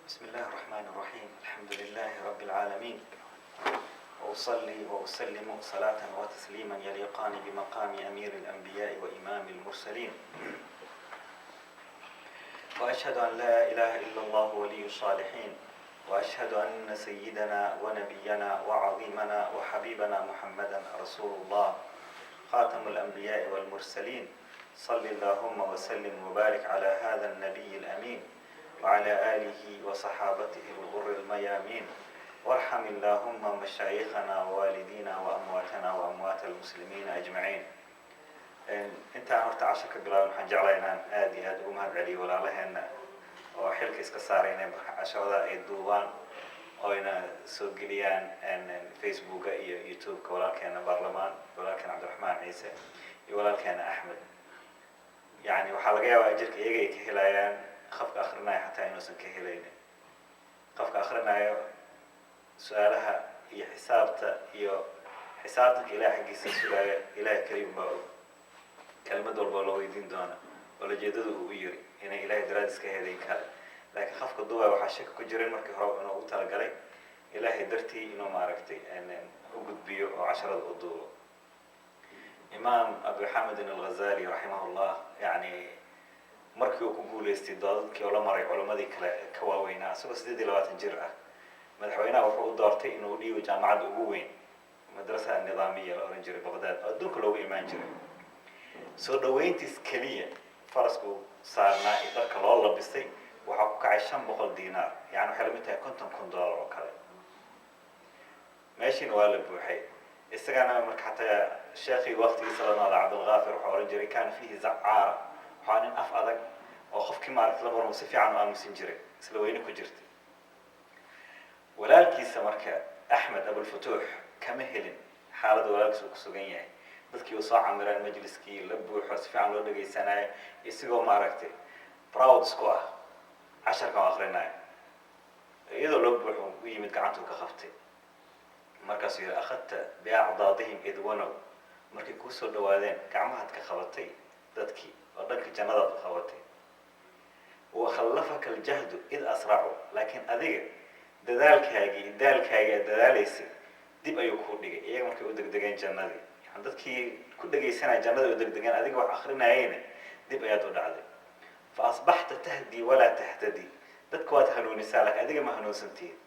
بسم الله الرحمن الرحيم. الحمد لله رب العالمين، وأصلي وأسلم صلاة وتسليما يليقان بمقام أمير الأنبياء وإمام المرسلين، وأشهد أن لا إله إلا الله ولي الصالحين، وأشهد أن سيدنا ونبينا وعظيمنا وحبيبنا محمدا رسول الله خاتم الأنبياء والمرسلين. صل اللهم وسلم وبارك على هذا النبي الأمين وعلى آله وصحابته الغر الميامين، وارحم اللهم مشايخنا ووالدينا وأمواتنا وأموات المسلمين أجمعين. intaan horta casho ka bilaabin waxaan jeclahay inaan aad iyo aad ugu mahadceliyo walaalaheena oo xilka iska saaray inay cashada ay duubaan oo ina soo geliyaan facebooka iyo youtube-ka walaalkeena baarlamaan, walaalkeena cabdiraxmaan ciise iyo walaalkeena axmed. yani waxaa laga yaabaa ajirka iyaga ay ka helayaan qofka akhrinayo xataa inuusan ka helaynin. qofka akhrinayo su-aalaha iyo xisaabtanka ilaah xaggiisa sugaayo ilaah kariim baa og kelmad walba loo weydiin doona oo lajeedada uu yiri inay ilaahay daraadiis ka heedayn kale. laakiin qofka duubay waxaa shaki ku jirin markii hore inuu ugu talagalay ilaahay dartii inuu maaragtay u gudbiyo oo casharada u duubo. imaam abu xamedin alghazali raximahullah yani markii uu ku guulaystay doodadkii oo la maray culammadii kale ka waaweynaa isagoo 28 jir ah, madaxweynaha wuxuu u doortay inuu dhiibo jaamacadda ugu weyn, madrasa nidaamiya la oran jiray baqdaad oo adduunka loogu imaan jiray. soo dhaweyntiis keliya farasku saarnaa iyo dharka loo labistay waxaa ku kacay 500 diinaar, yani waxay la mid tahay $50,000 oo kale. meeshiina waa la buuxay. isagana marka xataa sheekhii waqtigiisa la noolaa cabdulghaafir wuxuu oran jiray kaana fiihi zacaara, waxaa nin af adag oo qofkii maaragta la marmo si fiican u aamusin jiray, isla weyne ku jirta. walaalkiisa marka axmed abulfutuux kama helin xaaladda walaalkiisa uu ku sugan yahay. dadkii uu soo camireen majliskii la buuxo si fiican loo dhageysanayo isagoo maaragtay proud isku ah casharkan oo akhrinayo iyadoo loo buuxo u yimid gacantuu ka qabtay. markaasuu yidhi akhadta biacdaadihim id wanow, markay kuu soo dhawaadeen gacmahaad ka qabatay dadkii oo dhanka jannadaad u qabatay. wakhallafaka aljahdu id asracu, laakiin adiga dadaalkaagii aad dadaalaysay dib ayuu kuu dhigay iyaga markay u degdegeen jannadii. dadkii ku dhagaysanaya jannada u degdegeen adiga wax akrinayayna dib ayaad u dhacday. fa asbaxta tahdii walaa tahtadii, dadka waad hanuunisaa laakiin adiga ma hanuunsantihin.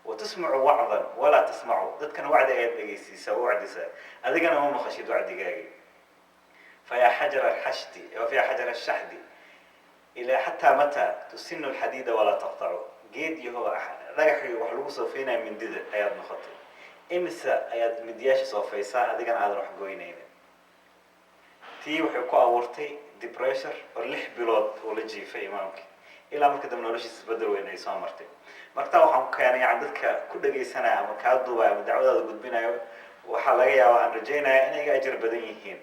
watasmacu wacdan walaa tasmacu, dadkana wacdi ayaad dhegaysiisaa oo wacdisaa adigana ma maqashid wacdigaagii. fayaa xajara shaxdi ilaa xataa mataa tusinu lxadiida walaa taqtacu, geed yahoo dhagaxii wax lagu soofeynaya mindida ayaad noqotay. imisa ayaad midyaasha soofaysaa adigana aadan wax goynaynin. tii waxay ku abuurtay depressure oo 6 bilood oo la jiifay imaamkii ilaa marka dambe noloshiisa isbedel weyn ay soo martay. marka waxaan ku keenay yani dadka ku dhagaysanaya ama kaa duubaya ama dacwadaada gudbinayo waxaa laga yaabaa aan rajaynaya inay ga ajir badan yihiin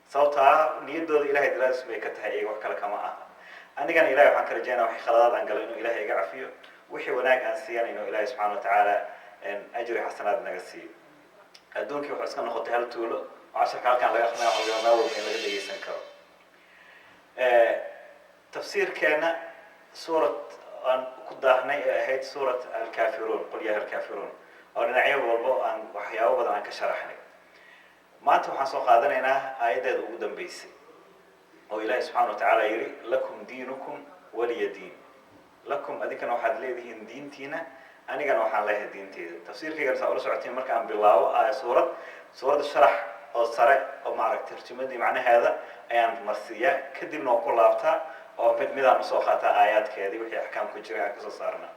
sababtaa niyaddooda ilahay daraadiis bay ka tahay iyaga wax kale kama aha. anigana ilahay waxaan ka rajaynaya wixii khaladaad aan galo inuu ilahay iga cafiyo, wixii wanaag aan siiyana inuu ilahay subxaana watacaala ajri xasanaad naga siiyo. adduunkii wuxuu iska noqotay hal tuulo oo casharka halkaan laga akrinaya waxaa meel walba in laga dhagaysan karo. tafsiirkeena suurad aan ku daahnay ee ahayd suurat alkaafiruun, qul yaa alkaafiruun, oo dhinacyo walba aan waxyaabo badan aan ka sharaxnay. maanta waxaan soo qaadanaynaa aayaddeeda ugu dambeysay oo ilaahay subxaana watacaala yidhi lakum diinukum waliya diin. lakum adinkana waxaad leedihiin diintiina, anigana waxaan leeyahay diinteyda. tafsiirkaygana saa ula socotiin marka aan bilaabo suuradda sharax oo sare oo maaragtay tarjumadii macnaheeda ayaan marsiiyaa, kadibna waa ku laabtaa oo midaan usoo qaataa aayaadkeedii wixii axkaam ku jiray aan kasoo saarnaa.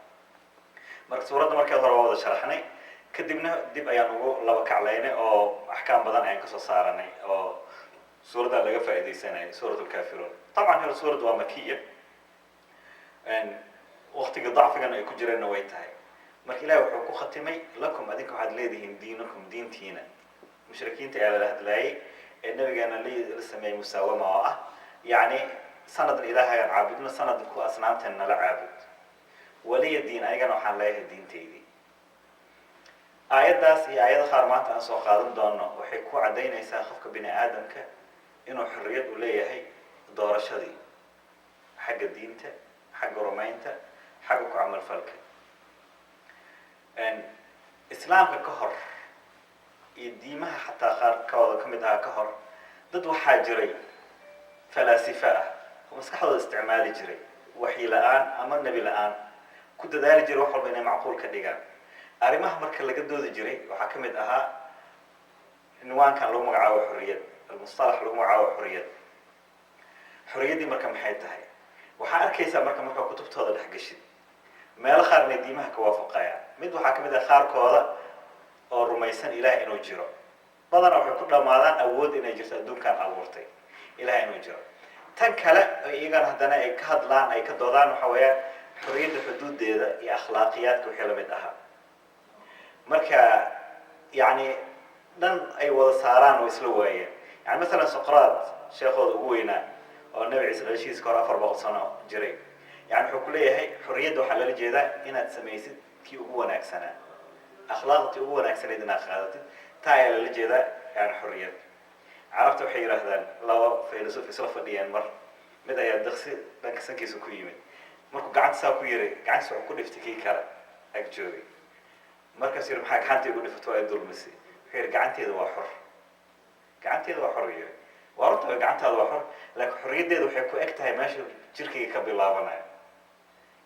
marka suuradda markeed hore waa wada sharaxnay, kadibna dib ayaan ugu laba kaclaynay oo axkaam badan ayaan kasoo saaranay oo suuraddan laga faa'iidaysanayay, suurat alkaafiruun. طبعا hore suuradda waa makiya, waqtiga dacfigana ay ku jireenna way tahay. marka ilahi wuxuu ku khatimay lakum adinka waxaad leedihiin diinukum diintiina. mushrikiinta ayaa lala hadlayay ee nabigeena la sameeyey musaawama oo ah yani sanadan ilaahagaan caabudno, sanadan ku asnaamteen nala caabud. waliya diin, anigana waxaan leeyahay diinteydii. aayaddaas iyo aayada qaar maanta aan soo qaadan doono waxay ku caddaynaysaa qofka bini aadamka inuu xorriyad u leeyahay doorashadii xagga diinta, xagga rumaynta, xagga ku camal falka islaamka ka hor iyo diimaha xataa qaarkooda ka mid aha ka hor dad waxaa jiray falaasifa ah oo maskaxdooda isticmaali jiray waxyi la-aan ama nebi la-aan ku dadaali jiray wax walba inay macquul ka dhigaan arrimaha marka laga doodi jiray waxaa ka mid ahaa cinwaankan lagu magacaabo xorriyad almustalax lagu magacaabo xorriyad xorriyaddii marka maxay tahay waxaa arkaysaa markaa kutubtooda dhex geshid meelo qaar inay diimaha ka waafaqayaan mid waxaa ka mid ah qaarkooda oo rumaysan ilaah inuu jiro badana waxay ku dhammaadaan awood inay jirto adduunkan abuurtay ilaah inuu jiro tan kale iyagana haddana ay ka hadlaan ay ka doodaan waxa weeyaan xorriyadda xuduudeeda iyo akhlaaqiyaadka wixii lamid ahaa marka yacni dhan ay wada saaraan oo isla waayeen yani masalan soqraad sheekooda ugu weynaa oo nabi ciise dhalashiiska hore 400 sano jiray yani wuxuu ku leeyahay xorriyadda waxaa lala jeedaa inaad samaysid kii ugu wanaagsanaa akhlaaqtii ugu wanaagsanayd inaad qaadatid taa ayaa lala jeedaa yani xorriyad carabta waxay yidhaahdaan laba faylasuf isla fadhiyeen mar mid ayaa daqsi dhanka sankiisa ku yimid markuu gacanta saa ku yiri gacantiisa wuxuu ku dhiftay kii kale ag joogay markaas yiri maxaa gacanta igu dhifato ay dulmisay wuxuu yiri gacanteeda waa xor gacanteeda waa xor yiri waa runta gacantaada waa xor laakiin xorriyaddeedu waxay ku eg tahay meesha jirkayga ka bilaabanayo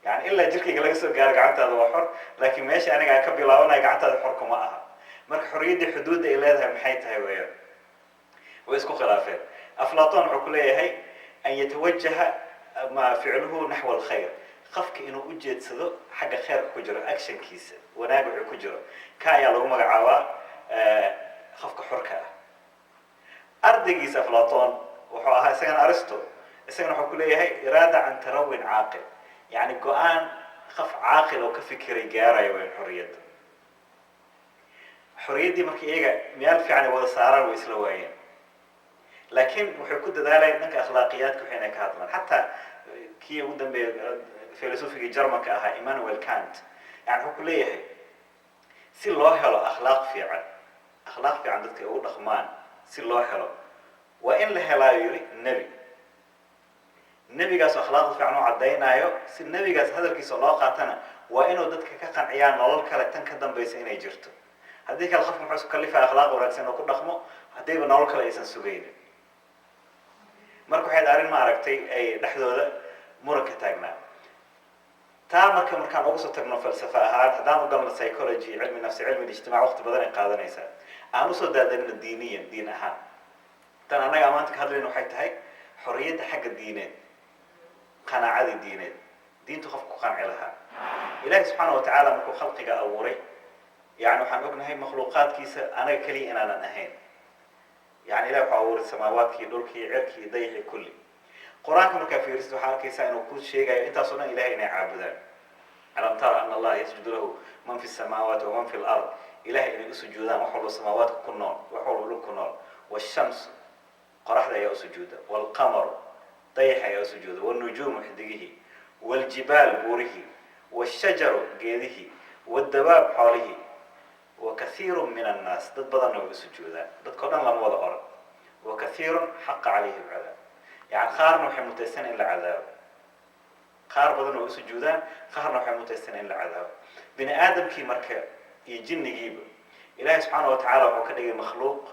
yani ilaa jirkayga laga soo gaaro gacantaada waa xor laakiin meesha aniga aan ka bilaabanayo gacantaada xor kuma aha marka xorriyaddii xuduudda ay leedahay maxay tahay weeyaan way isku khilaafeen aflaatoon wuxuu ku leeyahay an yatawajaha ma ficluhu naxwa alkhayr qofka inuu u jeedsado xagga khayrka ku jiro actionkiisa wanaag wuxuu ku jiro ka ayaa lagu magacaabaa qofka xorka ah ardaygiisa aflaatoon wuxuu ahaa isagana aristo isagana wuxuu ku leeyahay iraada can tarawin caaqil yani go-aan qof caaqil oo ka fikiray gaarayo weyn xorriyadda xorriyaddii marka iyaga meel fiican ay wada saaraan way isla waayeen laakiin waxay ku dadaalayeen dhanka akhlaaqiyaadka waxay inay ka hadlaan xataa kii ugu dambeeya filosofigii jarmanka ahaa Immanuel Kant yani wuxuu ku leeyahay si loo helo akhlaaq fiican dadka ay ugu dhaqmaan si loo helo waa in la helaayo yiri nebigaas akhlaaqda fiican oo caddaynayo si nebigaas hadalkiisa loo qaatana waa inuu dadka ka qanciyaan nolol kale tan ka dambaysa inay jirto haddii kale qofka muxuu isku kalifaa akhlaaq wanaagsan oo ku dhaqmo haddayba nolol kale aysan sugaynin marka waxay arrin ma aragtay ay dhexdooda muranka taagnaa taa markaan ugu soo tagno falsafa ahaan haddaan u galno psychology cilmi nafsi cilmi ijtimaac waqti badan ay qaadanaysaa aan usoo daadanino diin ahaan tan annaga maanta ka hadlayno waxay tahay xorriyadda xagga diineed qanaacadii diineed diintu qofku ku qanci lahaa ilaahi subxaana watacaala markuu khalqiga abuuray yani waxaan ognahay makhluuqaadkiisa anaga keliya inaanan ahayn يعني إله عور السماوات كي دول كي عر كي ضيح كل قرآن كم كافير سبحانه كيسا إنه كل شيء جاي أنت صنع إله إنه عابدان ألم ترى أن الله يسجد له من في السماوات ومن في الأرض إله إنه يسجدان وحول السماوات كنون وحول له كنون والشمس قرح ذا يسجد والقمر ضيح يسجد والنجوم حدقه والجبال بوره والشجر جيده والدواب حوله وكثير من الناس ضد بدن وسجودا ضد كلنا لما وضع أرض وكثير حق عليه العذاب يعني خارنا وحي متسن إلا عذاب خار بدن وسجودا خارنا وحي متسن إلا عذاب بني آدم كي مركب يجن يجيب إله سبحانه وتعالى وكذا مخلوق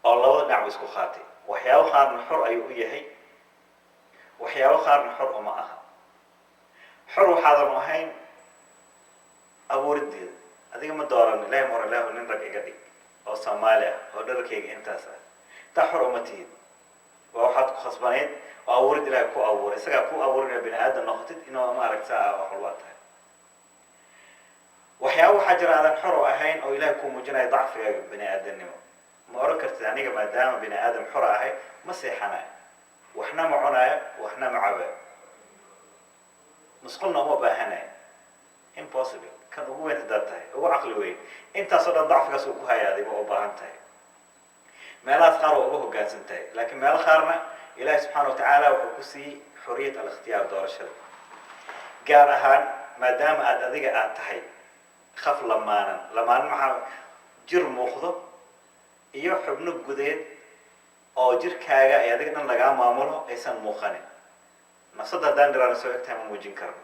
الله نعم يسكو خاتي وحياه خارنا حر أيوه هي وحياه خارنا حر وماها حر وحاضر مهين أبو ردي adiga ma dooran ilaahay mar ilaahu nin rag iga dhig oo Soomaaliya oo dharkayga intaas ah ta xurumatiid waa waxaad ku khasbaneed oo awood ilaahay ku awood isaga ku awoodina bini aadam noqotid inuu ma aragtaa wax walba tahay waxyaabo waxa jira aan xor ahayn oo ilaahay ku muujinay dacfiga bini aadamnimo ma oran kartid aniga maadaama bini aadam xor ahay ma seexanay waxna ma cunaay waxna ma cabay musqulna ma baahanay impossible كان هو يتداتها هو عقل وين أنت صدق ضعف كسوق هاي هذه ما أباهنتها ما لا تخاروا أبوه جالسنتها لكن ما الخارنا إله سبحانه وتعالى وحكسي حرية الاختيار دور الشر جارهان ما دام أديك أتحي خف لمانا مع جرم مخضب يحب نبجدين أو جر كاجا يديك نلقى معموله إنسان مخاني ما صدق دان دران سويتها من وجين كرم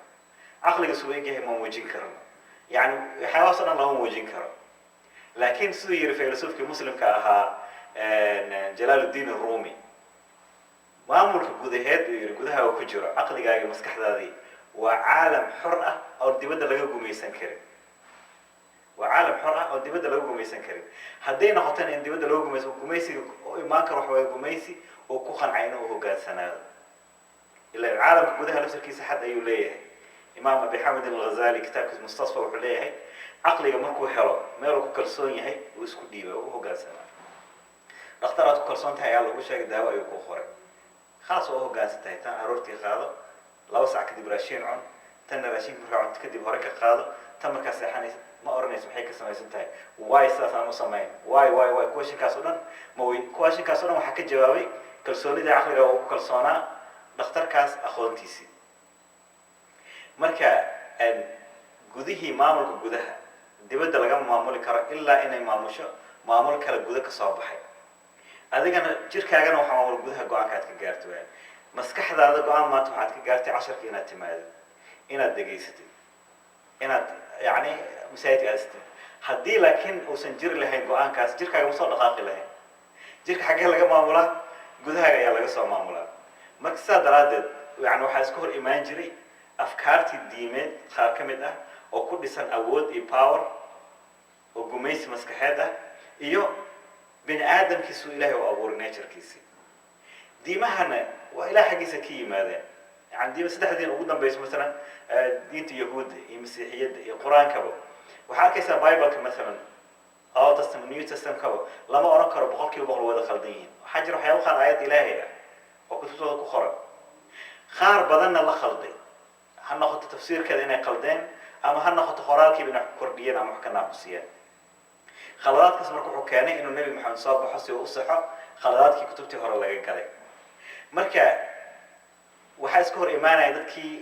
caqliga suuqiga ma muujin karno yani waxyaabahaas oo dhan lama muujin karo laakiin siduu yiri filosoofkii muslimka ahaa Jalaaluddin Rumi maamulka gudaheed uu yiri gudaha uu ku jiro caqligaaga maskaxdaadii waa caalam xor ah oo dibadda laga gumaysan karin waa caalam xor ah oo dibadda laga gumaysan karin hadday noqotaan in dibadda laga gumaysan gumaysiga oo imaan karo wax way gumaysi oo ku qancayna oo hogaansanaado ilaa caalamka gudaha laftirkiisa xad ayuu leeyahay imaam abi xamid al-Ghazali kitaabkiisa mustasfa wuxuu leeyahay caqliga markuu helo meel uu ku kalsoon yahay uu isku dhiibay oo hogaansanaado dhakhtarad ku kalsoon tahay ayaa lagu sheegay daawo ayuu ku qoray خاص oo hogaansatay tan aroortii qaado 2 saac kadib raashin cun tan raashin ku raacdo kadib hore ka qaado tan marka saxanaysa ma oranayso maxay ka samaysan tahay why saas aan u sameyn why question kaas oo dhan ma way question kaas oo dhan waxa ka jawaabay kalsoonida caqliga oo ku kalsoonaa dhakhtarkaas aqoontiisi marka gudihii maamulka gudaha dibadda laga maamuli karo ilaa inay maamusho maamul kala gudaha ka soo baxay adigana jirkaagana waxa maamul gudaha go'aankaad ka gaarto waa maskaxdaada go'aan maanta waxaad ka gaartay 10 inaad timaado inaad dhageysatid inaad yani masaajid aastid haddii laakiin uusan jiri lahayn go'aankaas jirkaaga ma soo dhaqaaqi lahayn jirka xagee laga maamulaa gudaha ayaa laga soo maamulaa marka sidaa daraadeed yani waxaa isku hor imaan jiray afkaartii diimeed qaar ka mid ah oo ku dhisan awood iyo power oo gumaysi maskaxeed ah iyo bini aadamkiisu ilaahay oo abuuray nature-kiisa diimahana waa ilaahay xaqiisa ka yimaadeen yani diima saddexdeen ugu dambayso mesela diinta yahuudda iyo masiixiyadda iyo quraankaba waxaa arkaysaa bible-ka mesela old testament new testament kaba lama oran karo 100% wada khaldan yihiin waxaa jira waxyaabo qaar aayad ilaahay ah oo kutubtooda ku qoran qaar badanna la khalday ha noqoto tafsiirkeeda inay khaldeen ama ha noqoto qoraalkiiba inay kordhiyeen ama wax ka naaqusiyeen khaladaadkaas marka wuxuu keenay inuu nabi maxamed soo baxo si uu u saxo khaladaadkii kutubtii hore laga galay marka waxa isku hor imaanaya dadkii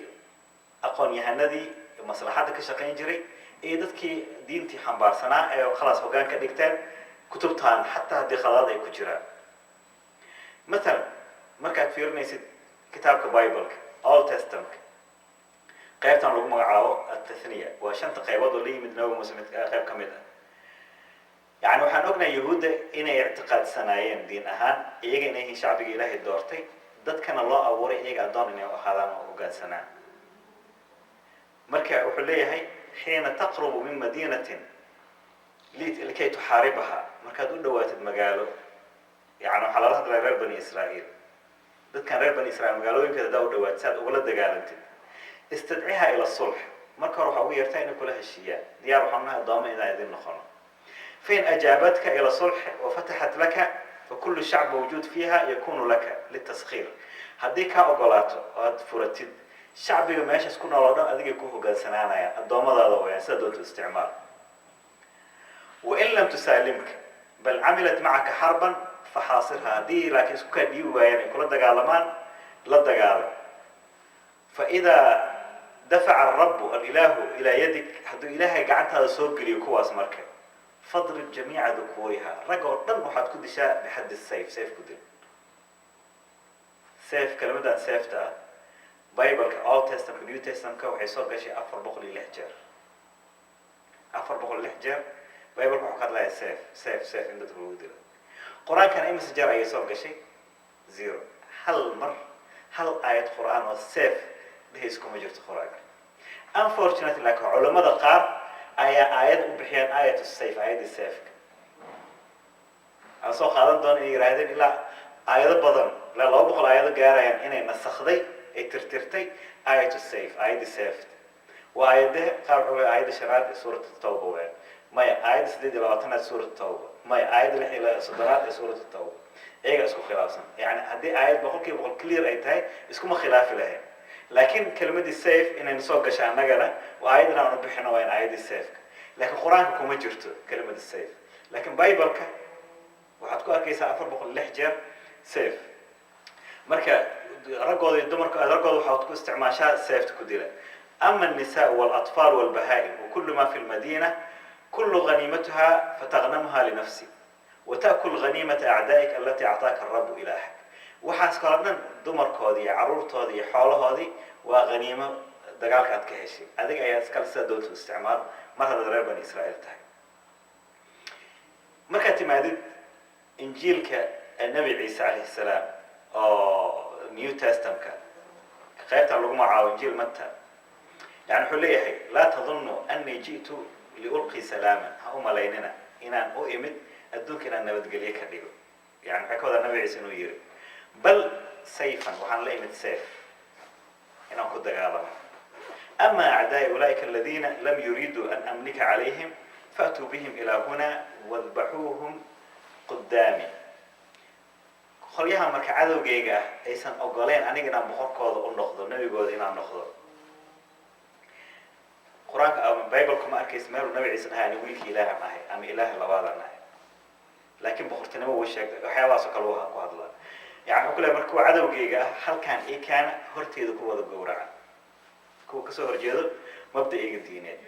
aqoon-yahanadii maslaxada ka shaqeyn jiray iyo dadkii diintii xambaarsanaa ee khalaas hoggaan ka dhigteen kutubtaan xataa haddii khaladaad ay ku jiraan مثلا markaad fiirinaysid kitaabka bible-ka old testament qaybtan lagu magacaabo at-tathniya waa shanta qaybood oo leeyimid nabi muuse qayb ka mid ah يعني waxaan ognahay yahuuda inay i'tiqaadsanaayeen diin ahaan iyaga inay shacbiga ilaahay doortay dadkana loo abuuray iyaga adoon inay u ahaadaan oo hoggaansanaan marka wuxuu leeyahay xiina taqrubu min madinatin likay tuxaaribaha markaad u dhawaatid magaalo يعني waxa la hadlaa reer bani israa'iil dadkan reer bani israa'iil magaalooyinka daa u dhawaatid saad uga dagaalantid istadciha ila sulh marka waxa ugu yartay inay kula heshiiyaan diyaar waxaan nahay adoon inay idin noqono فين أجابتك إلى صلح وفتحت لك فكل شعب موجود فيها يكون لك للتسخير هديك أقولاته فرتد شعب ماشي سكون الله ده أديك يكون جالسنا يا الدوام هذا هو يعني سدوت الاستعمار وإن لم تسالمك بل عملت معك حربا فحاصرها دي لكن سكان ديو يعني كل دجالمان لا دجال فإذا دفع الرب الإله إلى يدك حد إلهي قعدت هذا سوق ليكواس مركب فضرب جميع ذكورها رجع دم واحد كل شيء بحد السيف سيف كده سيف كلمة ده سيف ده بايبل Old Testament New Testament كوا حيصير شيء أفر بقول اللهجر أفر بقول اللهجر بايبل محقق لا سيف سيف سيف عند تقول قرآن كان أي مسجر أي صار شيء زيرو هل آية قرآن والسيف بهيسكم مجرد قرآن unfortunately لك علماء القار آيات وبحيان آية السيف آية السيف أصلا قادم دون إني راهدين إلا آيات بدن لا لو بقول آيات جارين إني نسخدي ترترتي آية السيف آية السيف وآيات قارئ آية شراد سورة التوبة وين ما آية سديد لواتنا سورة التوبة ما آية اللي صدرات سورة التوبة إيه اسكو خلافا يعني هذه آيات بقول كلير أيتها اسكو ما خلاف لها لكن كلمة السيف إن نسوق عشان نجلا وأيضا نبحنا وين آية السيف لكن القرآن كم جرته كلمة السيف لكن بايبلك وحتكون كيس أفر بقول اللحجر سيف مركا رجل الدمر رجل وحتكون استعماشات سيف تكديله أما النساء والأطفال والبهائم وكل ما في المدينة كل غنيمتها فتغنمها لنفسك وتأكل غنيمة أعدائك التي أعطاك الرب إلهك waxaas kala dhan dumarkoodii caruurtoodii xoolahoodii waa qaniimo dagaalka aad ka heshay adiga ayaa iskale sida doonta u isticmaal mar haddaad reer bani israa'iil tahay markaad timaadid injiilka nabi ciise calayhi salaam oo new testamentka qaybta lagu magacaabo injiil matta yani wuxuu leeyahay laa tadunnu annii ji'tu liulqi salaaman ha u malaynina inaan u imid adduunka inaan nabadgelye ka dhigo yani waxay ka wadaa nabi ciise inuu yiri bal sayfan waxaan la imid seef inaan ku dagaalamo ama acdaai ulaa'ika aladiina lam yuriduu an amlika calayhim faatuu bihim ilaa huna wadbaxuuhum qudaami qolyaha marka cadowgayga ah aysan ogoleen aniga inaan boqorkooda u noqdo nabigooda inaan noqdo qur-aanka ama bibleka ma arkaysa meeluu nabi ciise dhahay ani wiilka ilaahan ahay ama ilaaha labaadaan ahay laakiin boqortinimo wuu sheegtay waxyaabahaas oo kale waa ku hadlaa yani wuxuu ku leeyahay marka kuwa cadowgayga ah halkaan ii kaana horteeda ku wada gowraca kuwa kasoo horjeedo mabda'ayga diineed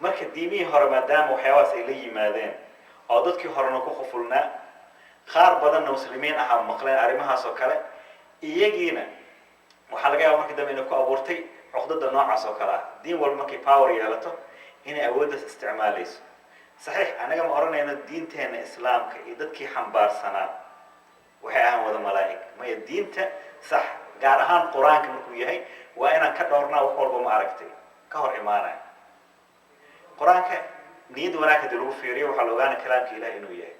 marka diimihii hore maadaama waxyaabahaas ay la yimaadeen oo dadkii horena ku qufulnaa qaar badanna muslimiin ahaa maqleen arrimahaas oo kale iyagiina waxaa laga yaaba markii dambe inay ku abuurtay cuqdada noocaas oo kale ah diin walba markay power yeelato inay awooddaas isticmaalayso saxiix anaga ma odhanayno diinteena islaamka iyo dadkii xambaarsanaa waxay ahaan wada malaa'ig maya diinta sax gaar ahaan qur-aanka markuu yahay waa inaan ka dhowrnaa wax walba ma aragtay ka hor imaanaya qur-aanka niyad wanaag haddii lagu fiiriyo waxaa la ogaana kalaamka ilaah inuu yahay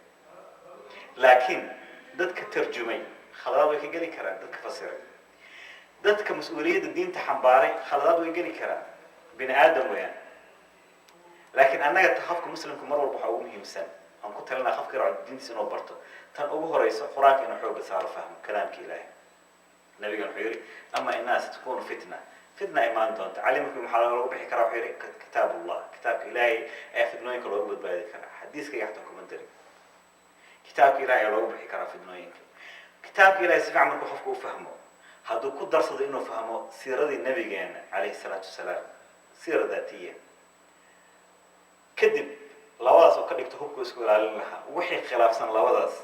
laakiin dadka tarjumay khaladaad way ka geli karaan dadka fasiray dadka mas-uuliyadda diinta xambaaray khaladaad way geli karaan bini aadam weeyaan laakiin annaga qofka muslimku mar walba waxaa ugu muhiimsan aan ku talinaa qofka yar diintiisa inuu barto tan ugu horeyso qur-aanka inuu xooga saaro fahmo kalaamka ilaahay nabigan wuxuu yidhi ama innaas takunu fitna imaan doonta cali markii maxaa lagu bixi karaa wuxuu yidhi kitaabullah kitaabka ilaahay ayaa fitnooyinka loogu badbaadi karaa xadiiska iyo xataa kuma darin kitaabka ilaahay ayaa loogu bixi karaa fitnooyinka kitaabka ilaahay si fiican markuu qofku u fahmo hadduu ku darsado inuu fahmo siiradii nabigeena calayhi salaatu wasalaam siira daatiya kadib labadaas oo ka dhigto hubku isku ilaalin lahaa wixii khilaafsan labadaas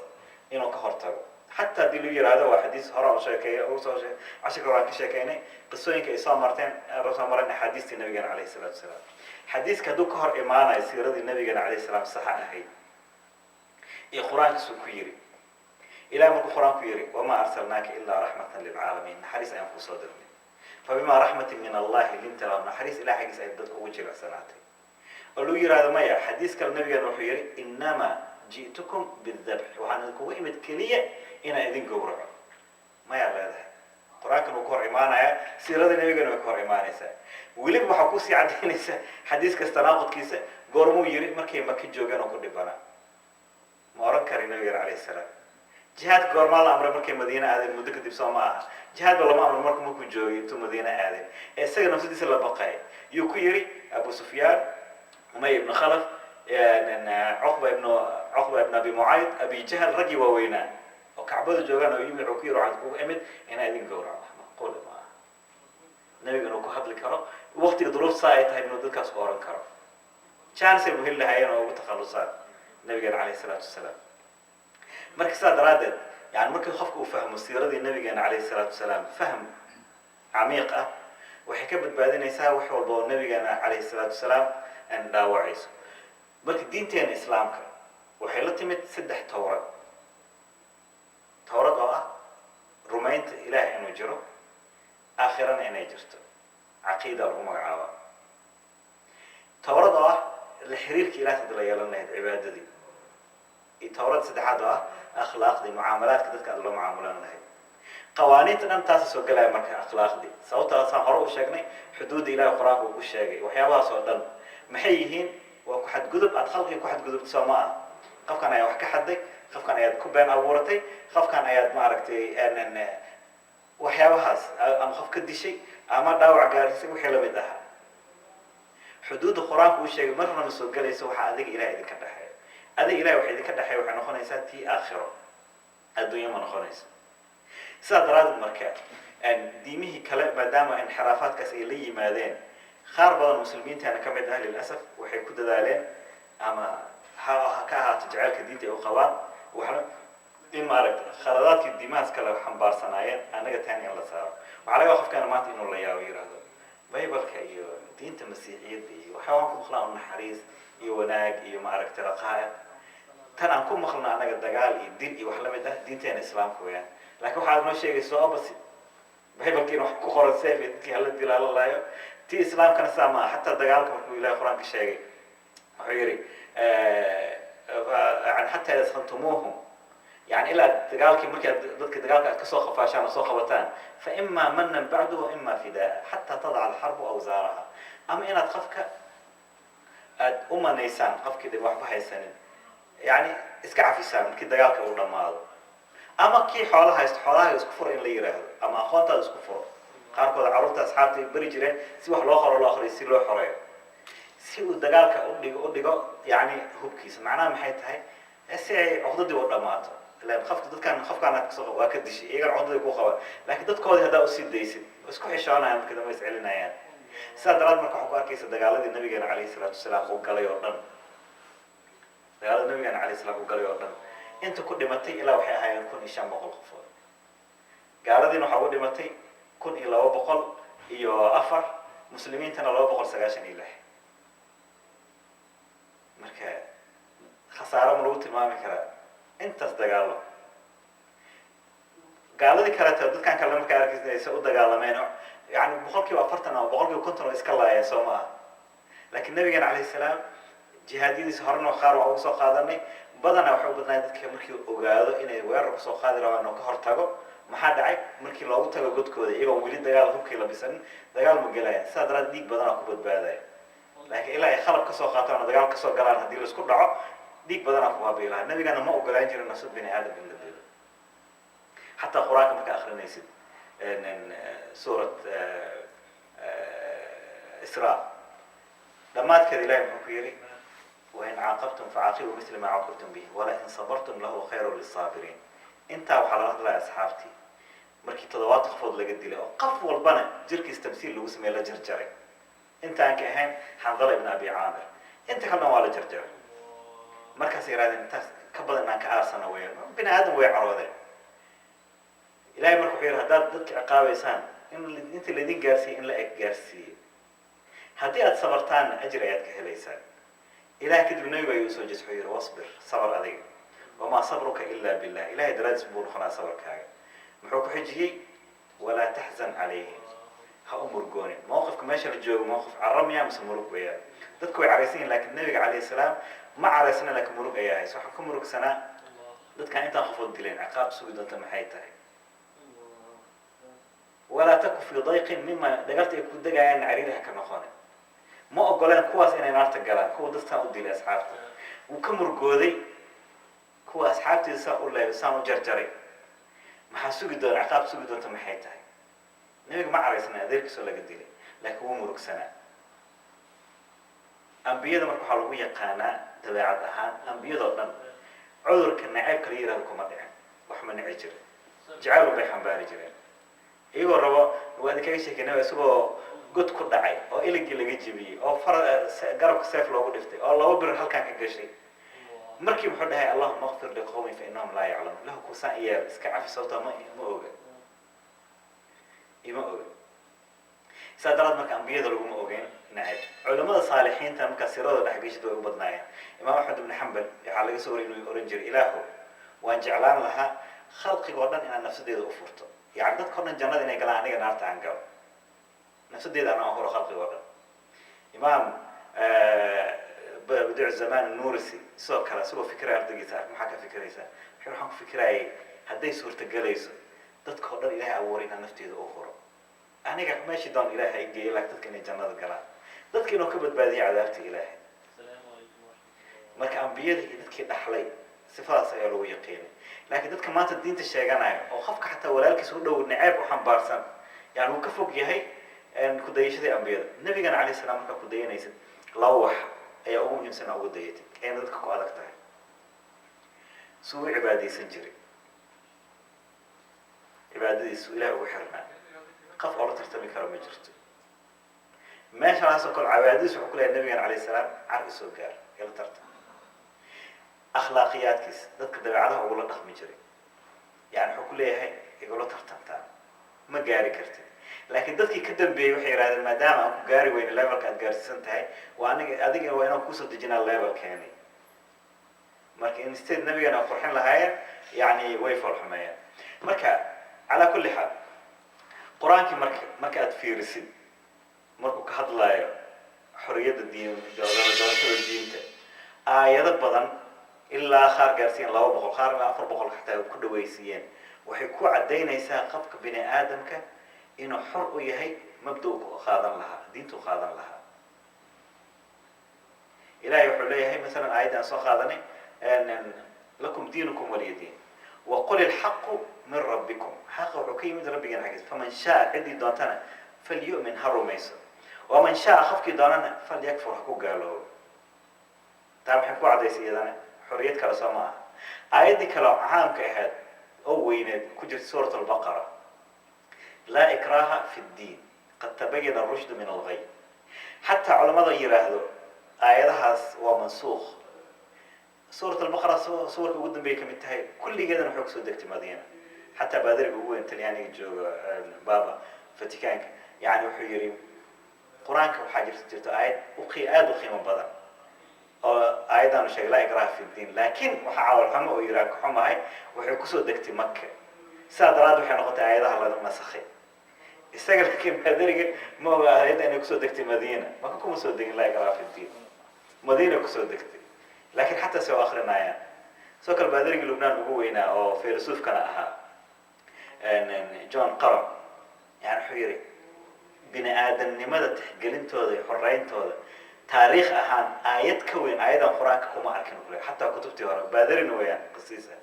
inuu ka hortago حتى دي لو يراده وحديث هرا شيكيه او سو عشان كان كشيكينه قصooyinka ay soo marteen rasul marna xadiiska nabiga kaleey salaatu salaam xadiiska duu ka hor imaanay siiradii nabiga kaleey salaam sax ahayd ee quraanka soo ku yiri ilaa markuu quraanku yiri wama arsalnaaka illa rahmatan lil alamin haris ayaan ku soo dirnay fabima rahmatin min allah linta la haris ila xaqiis ay dadku ugu jiracsanaatay oo loo yiraahdo maya xadiiska nabiga wuxuu yiri inma ji'tukum bidhabh waxaan ku imid kaliya ina idin gowraco maya leedahay quraanka uu kor imaanaya siirada nabiga uu kor imaanaysa wili waxa ku sii cadeynaysa xadiiska istanaaqadkiisa goormuu yiri markay Makka joogan oo ku dhibana ma oran karin nabiga kaleey salaam jihad goorma la amray markay Madiina aadeen muddo kadib Soomaa ah jihad lama amray markuu joogay intuu Madiina aadeen isaga naftiisa la baqay yu ku yiri Abu Sufyaan Umay ibn Khalaf عقبة ابن أبي معيط أبي جهل رجي ووينا وكعبده جوجان ويمي عكير عند كوه أمد هنا يدين جورا قول ما نبي إنه كهاد الكرم وقت ظروف ساعات هاي إنه ذكر صور الكرم كان سبب هلا هاي إنه وتخلصات النبي عليه الصلاة والسلام مركز رادد يعني مركز خفق وفهم السيرة دي النبي عليه الصلاة والسلام فهم عميقة وحكبت بعدين يساوي وحول بو النبي عليه الصلاة والسلام أن داوعيس marka diinteena islaamka waxay la timid saddex tawrad oo ah rumaynta ilaahay inuu jiro aakhirana inay jirto aqeeda lagu magacaabo tawrad oo ah la xiriirka ilaahay dad la yeelanayd cibaadadii iyo tawrad saddexaad oo ah akhlaaqdii mucaamalaadka dadka la mucaamulaan lahayd qawaaniinta dhan taas soo galay marka akhlaaqdii sababtaas aan hore u sheegnay xuduudda ilaahay quraanka uu ku sheegay waxyaabahaas oo dhan maxay yihiin وكحد جذب أدخل كحد جذب سماء خف كان يوحك حدي خف كان يد كوبان أورتي خف كان يد معركتي أن وحياوهاس أم خف كدي شيء أما داوع جالس وحيلا بدها حدود القرآن كل شيء مرة مسوق جالس يسوي هذا إلهي ذي كده حي هذا إلهي وحيد كده حي وحنا خنيسات تي آخره الدنيا من خنيس صدر هذا المركب أن ديمه كلام مدام انحرافات كسيلية ماذين خارب المسلمين تانا كم يدها للأسف وحي كده ذالين أما كاها تجعل كدينتي أو قوان وحنا إما رك خلادات الدماس كلا حنبار صنايع أنا قتاني الله صار وعلى وقف كان مات إنه الله ياوي هذا بايبل كأي diinta masiixiyadda iyo waxaan ku maqlaa naxariis iyo wanaag iyo maaragtay raqaa'iq tan aan ku maqlna anaga dagaal iyo dil iyo wax la mid ah diinteena islaamka weeyaan laakiin waxaad noo sheegaysa oo basi bibalkiina wax ku qoran seef dadkii hala dilaa la laayo tii islaamkana saa ma aha xataa dagaalka markuu ilaahay qur-aanka sheegay wuxuu yidhi yani xataa yaskhantumuuhum يعني إلا دجالك مركي ضدك دجالك كسوق فاشان وسوق وتان فإما منا بعده وإما فداء حتى تضع الحرب أوزارها أما إن تخفك نيسان خفك دي واحد حيسنين يعني اسكع في سام كده دجالك أول ما أما كي حولها يسكفر إن ليره أما أخوانته يسكفر قاركوا عروض أصحابتي بريجرين سوى الآخر يصير له حرية سوى دجالك أوديجو يعني هبكيس معناه محيط هاي السعي عقدي ولا ماته لأن خفت أنا كسر وأكد شيء يقدر عضلي كوخوا لكن كود هذا أسيد ديسد بس كل شيء أنا كده ما يسألنا يعني سادرات مركو حكوا كيس دجالة النبي عليه الصلاة والسلام وقال يوردن دجالة النبي عليه الصلاة والسلام وقال يوردن أنت كل متي إلى وحي هاي يكون إشام بقول خفور قال دي نحاول متي كن إلى وبقول إيو أفر مسلمين تنا لو بقول سجاشن إله مركا خسارة مروت ما مكرا أنت استقاله قال لي كرت هذا كان كلام كاركس يسوي دقالة منه يعني بقولك وفرتنا وبقولك وكنتنا إسكالله يا سوما لكن النبي عليه السلام جهادي سهرنا وخار وعوصو قادرني بدنا وحبنا ذلك مركي وقالوا إنه ويرقصوا قادر وأنه كهرتاجو ما حد عيب مركي لو تاجو قد كذا يبغى وليد دقال هم كلا بسن دقال مجلاه صدر ديك بدنا كبد بعده لكن إلا يخلق كسو قاتلنا دقال كسو قلان هدي لسكور دعو ديك بدنا كوا بيلا النبي كان ما أقول جرى نصب بني آدم من الدين حتى القرآن كما كآخر نيسد إن سورة إسراء لما تكذب الله محكيري وإن عاقبتم فعاقبوا مثل ما عاقبتم به ولئن صبرتم له خير للصابرين انت وحلقات الله أصحابتي مركي تضوات خفض لقد له قف والبنا جرك استمثيل له اسمه لا جرجري انت انك اهم حنظل ابن ابي عامر انت كنا ولا جرجري مركز إرادة انت كبل انك ارسنا ويا بني ادم ويا عروضه الهي مركو خير هداد ضدك عقاب انسان ان انت الذين جارسي ان لا جارسي هدي صبرتان اجرياتك هليسان إلهي كده النبي يوسف جسحير واصبر صبر عليك وما صبرك إلا بالله إلهي دراد سبور خنا صبرك هاي محوك حجي ولا تحزن عليهم هأمر قوني موقفك ماشي الجوج موقف عرميا مسمروك وياه ضدكوا عريسين لكن النبي عليه السلام ما عريسنا لك مروك إياه صحكم مروك سنة ضدك أنت خفض دلين عقاب سود أنت محيطه ولا تكن في ضيق مما دقلت يكون دقايا عريرها كنخانه ما أقولان كواس إني نارت جلان كوا دستان أدي لأصحابته وكم رجودي كوا أصحابتي يسأقول له يسامو جرجري ما حسوا جدون عقاب سوا جدون تمحيته نبي ما عرفنا ذلك سؤال قديله لكن هو مرق سنة أنبياء مرق حلوية قانا تبعتها أنبياء ضمن عذر كنا عيب كريرة الكمرة وحمن عجر جعلوا بيحن بارجرين أيوة الروا وهذا كيف شيء كنا يسوى قد كل دعي أو إلقي اللي جيبي أو قرب سيف لو قلفتي أو الله بر هل كان كجشي مركب حدها اللهم اغفر لقومي فإنهم لا يعلمون له كوسان إياه إسكع في صوته ما أوجد ما أوجد سادرات مرك أنبياء ذلوا ما أوجين نعم علماء الصالحين تم كسروا ده حقيقة دو بدنايا إمام أحمد بن حنبل على يسور إنه أورنجر إلهه وأن جعلان لها خلق قردن إن النفس دي أفرته يعني ده كنا الجنة إن يقلع عنك نار تعنقل نفس الدين أنا أهور خلقي ورد إمام بدع الزمان النورسي سوى كلا سوى فكرة أردقيتها ما حكى فكرة يسا حين حكى فكرة هدي سورة الجليس تذكر دون إلهي أورينا نفتي ذو أخرى أنا قاعد ماشي دون إلهي يجي لك تذكر إن جنة الجلال تذكر إنه كبد بادي عذابتي إلهي ما كان بيده تذكر أحلي صفات سيالو يقيني لكن تذكر ما تدين تشيغانا أو خفك حتى ولا لك سورة ونعيب وحنبارسان يعني هو كفوق يهي أن كدايشة أنبياء النبي كان عليه السلام كداينا يسد لوح أي أمم ينسنا أو كدايتك أين ذلك قادك تاه سوء عبادي سنجري عبادي سوء لا وحرنا قف أولا ترتمي كرم جرت ما شاء الله سكر عبادي سوء كل النبي كان عليه السلام عرق سوء كار يلا ترتم أخلاقيات كيس ذلك دبعتها أولا نخمي جري يعني حكولي هاي يقولوا ترتم تام ما جاري كرتي laakiin dadkii ka dambeeyey waxay yidhahdeen maadaama aan ku gaari weyne levelka aad gaarsiisan tahay waa adiga waa inaan kusoo dejinaa levelkeeni marka instead nabigana qurxin lahaayeen yani way foolxumeeyeen marka calaa kulli xaal qur-aankii marka aad fiirisid markuu ka hadlaayo xorriyadda doorashada diinta aayado badan ilaa qaar gaarsiiyeen 200 qaar 400 xataa ku dhawaysiiyeen waxay ku cadaynaysaa qofka bini aadamka inuu xor u yahay mabda uu qaadan lahaa diintu qaadan lahaa ilaahay wuxuu leeyahay مثلا aayadan soo qaadanay lakum diinukum waliya diin وقل الحق من ربكم حق وحكيم من ربنا حق فمن شاء عندي دونتنا فليؤمن هرميس ومن شاء خفك دوننا فليكفر حكو قالوا تام حكو عدي سيدنا حريتك لسماء آياتي كلام عام كهاد أو وين كجت سورة البقرة لا إكراه في الدين قد تبين الرشد من الغي حتى علماء يراهدوا آياتها ومنسوخ سورة البقرة سورة قدام بيكم التهاي كل جدا نحوك سودك مدينة حتى بادرك هو انت يعني جو بابا فتكانك يعني وحيري قرآنك وحاجة تجرت آيات وقياد وقيمة بدن أيضا شيء لا إكراه في الدين لكن وحاول حمى ويراك حمى هاي وحيك سودك مكة سادراد وحنا قلت آياتها الله مسخي استقل لكن بادرك ما هو هيدا إنك سودك مدينة ما كم سودك لا إكراه في الدين مدينة كسودك لكن حتى سوى آخرنا يعني سوكر بادرق لبنان هو هنا أو فيلسوف كان أها جون قرم يعني حيري بني آدم لماذا تحقلين توضي حرين توضي تاريخ أهان آيات كوين آيات القرآن كما أركن كله حتى كتبتي ورا بادرين ويان قصيصة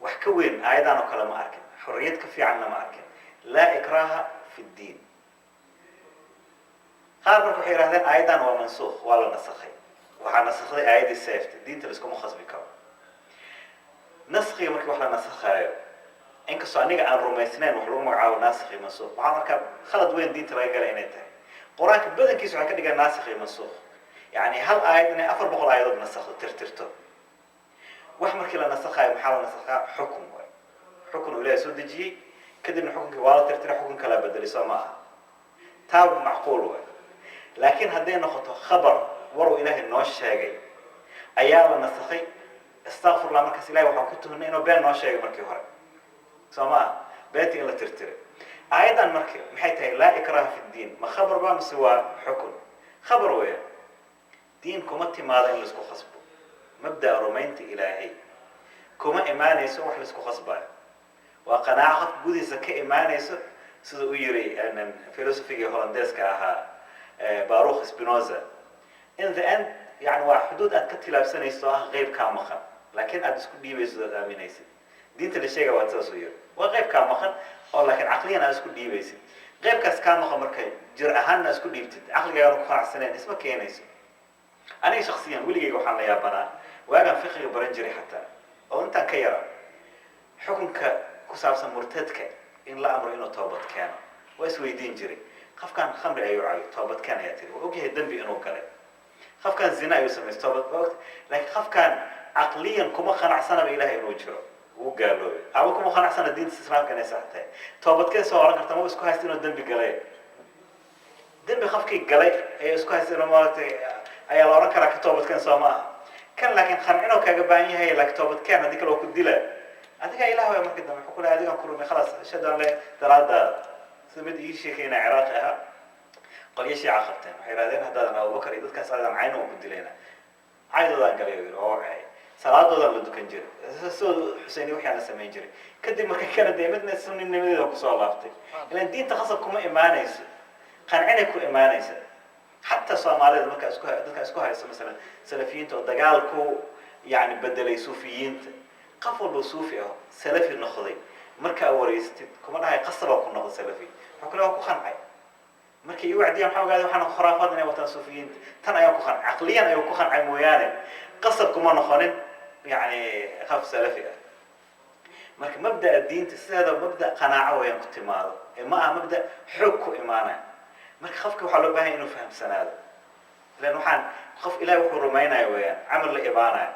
وحكوين آيات أنا كلام أركن حريتك في عنا ما أركن لا إكراه في الدين هذا الحيرة هذين آيات ومنسوخ ولا نسخي waxaa nasakhay aayadii seefta diinta la isku khasbi karo nasxiga markii wax la nasakhayo inkastoo aniga aan rumaysnayn wax lagu magacaabo nasikhi mansuukh waxaa markaa khalad weyn diinta laga galay inay tahay quraanka badankiisa waxaa ka dhigaa nasikhi mansuukh yani hal aayad inay 400 aayadood nasakhdo tirtirto wax markii la nasakhayo maxaa la nasakhaa xukun way xukun ilaahay soo dejiyay kadibna xukunkii waa la tirtira xukun kala bedelay soo maaha taa macquul way laakiin hadday noqoto khabar ورو إلهي نوش شاقي أيام النسخي استغفر الله مركز إلهي وحن كنت هنا إنه بين نوش شاقي مركي هوري سواء بيتي إلا ترتري أيضا مركي محيطها لا إكراه في الدين ما خبر بام سوى حكم خبر ويا دين كومتي ماذا إن لسكو خصبه مبدأ رومينتي إلهي كوما إيماني سوى لسكو خصبه وقناعة قودي سكي إيماني سوى يري أن فيلسوفي هولنديس كاها باروخ سبينوزا in the end يعني وحدود أتكتي لابسانيسوها غيب كامخن لكن أدسكو ديبيسو دامينيسي دينت اللي شيء واتسوير وغيب كامخن أو لكن عقليا أدسكو ديبيسي غيب كاس كامخن مركي جرأهان أدسكو ديبتد عقلي يارو كفاع سنين اسمه كينيسي أنا شخصيا ولي جيجو حان ليابانا واغان فقه برنجري حتى أو أنت كيرا حكمك كسابسا مرتدك إن لا أمر إنه توبت كان ويسوي دين جري خف كان خمر أيو علي توبت كان ياتري وأوجه الدنبي إنه كان خف كان زنا يسمى توبت بوقت لكن خف كان عقليا كما خنع سنة بإلهي إنه جرو وقالوا أو كما خنع سنة دين الإسلام كان يساعته توبت كان سوى رجل تمام اسكو هاستينه الدنبي قلي دنبي خف كي قلي أي اسكو هاستينه مالتي أي الله ركر كتوبت كان سوى ما كان لكن خنعنا وكجباني هي لك توبت كان هذيك لو كنت دله هذيك إله يا مركز دم حكوا هذيك كرومي خلاص شدوا له تراد سمد يشي كينا عراقها قال يشي عقبتين حيرادين هذا أنا أبو بكر إذا كان صار عينه وكنت لنا عايز هذا قال يقول أوعي صلاة هذا اللي دكان جري سو حسيني وحي أنا سمين جري كدي ما كان دائما نسون النبي ذا كسول لافتي لأن دين تخصكم إيمانيس كان عينكم إيمانيس حتى صومالي ذا كان اسكوها مثلا سلفيين تودقالكو يعني بدل صوفيين قفل بصوفي أو سلفي النخضي مركا أوريستي كمان هاي قصبة كون نخض سلفي حكوا كو خنعي مركا يوعد يوم حاول قالوا حنا خرافاتنا وطن صوفيين تنا يوم كو خنع عقليا يوم كو خنعي موياني قصب كمان نخونين يعني خاف سلفي مركا مبدأ الدين هذا مبدأ قناعة ويا اعتماد ما مبدأ حب وإيمانه مركا خافك وحلو بها إنه فهم سناد لأنه حان خاف إلهي وحو رمينا ويا عمل لإبانه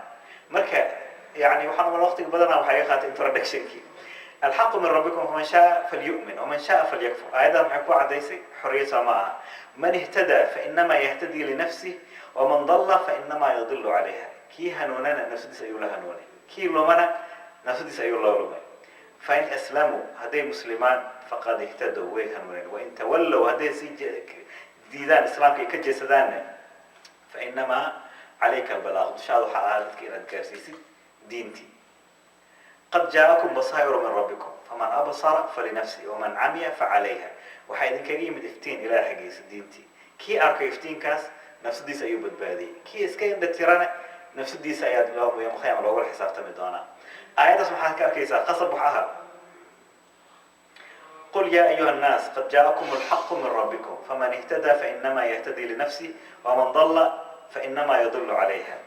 مركا يعني وحنا من وقتك بدنا وحقيقة introduction كي الحق من ربكم فمن شاء فليؤمن ومن شاء فليكفر. أيضا محكو عديسي حرية سماء. من اهتدى فإنما يهتدي لنفسه ومن ضل فإنما يضل عليها. كي هنوننا نفسدي سيولا هنوني كي لمنا نفسدي سيولا لمنا. فإن أسلموا هذي مسلمان فقد اهتدوا ويهنونين وإن تولوا هذي ديدان إسلام كي كجسدان فإنما عليك البلاغ. تشاهدوا حالاتك إلى الكارسيسي دينتي. قد جاءكم بصائر من ربكم فمن أبصر فلنفسه ومن عمي فعليها. وحيد كريم الافتين إلى حقيس دينتي. كي أرك افتين كاس نفس دي سيوب البادي كي اسكين دكتيرانا نفس دي سياد الله يوم خيام الأول حساب تمدونا. آيات سبحانه كاركيسا قصب بحها. قل يا أيها الناس قد جاءكم الحق من ربكم فمن اهتدى فإنما يهتدي لنفسه ومن ضل فإنما يضل عليها.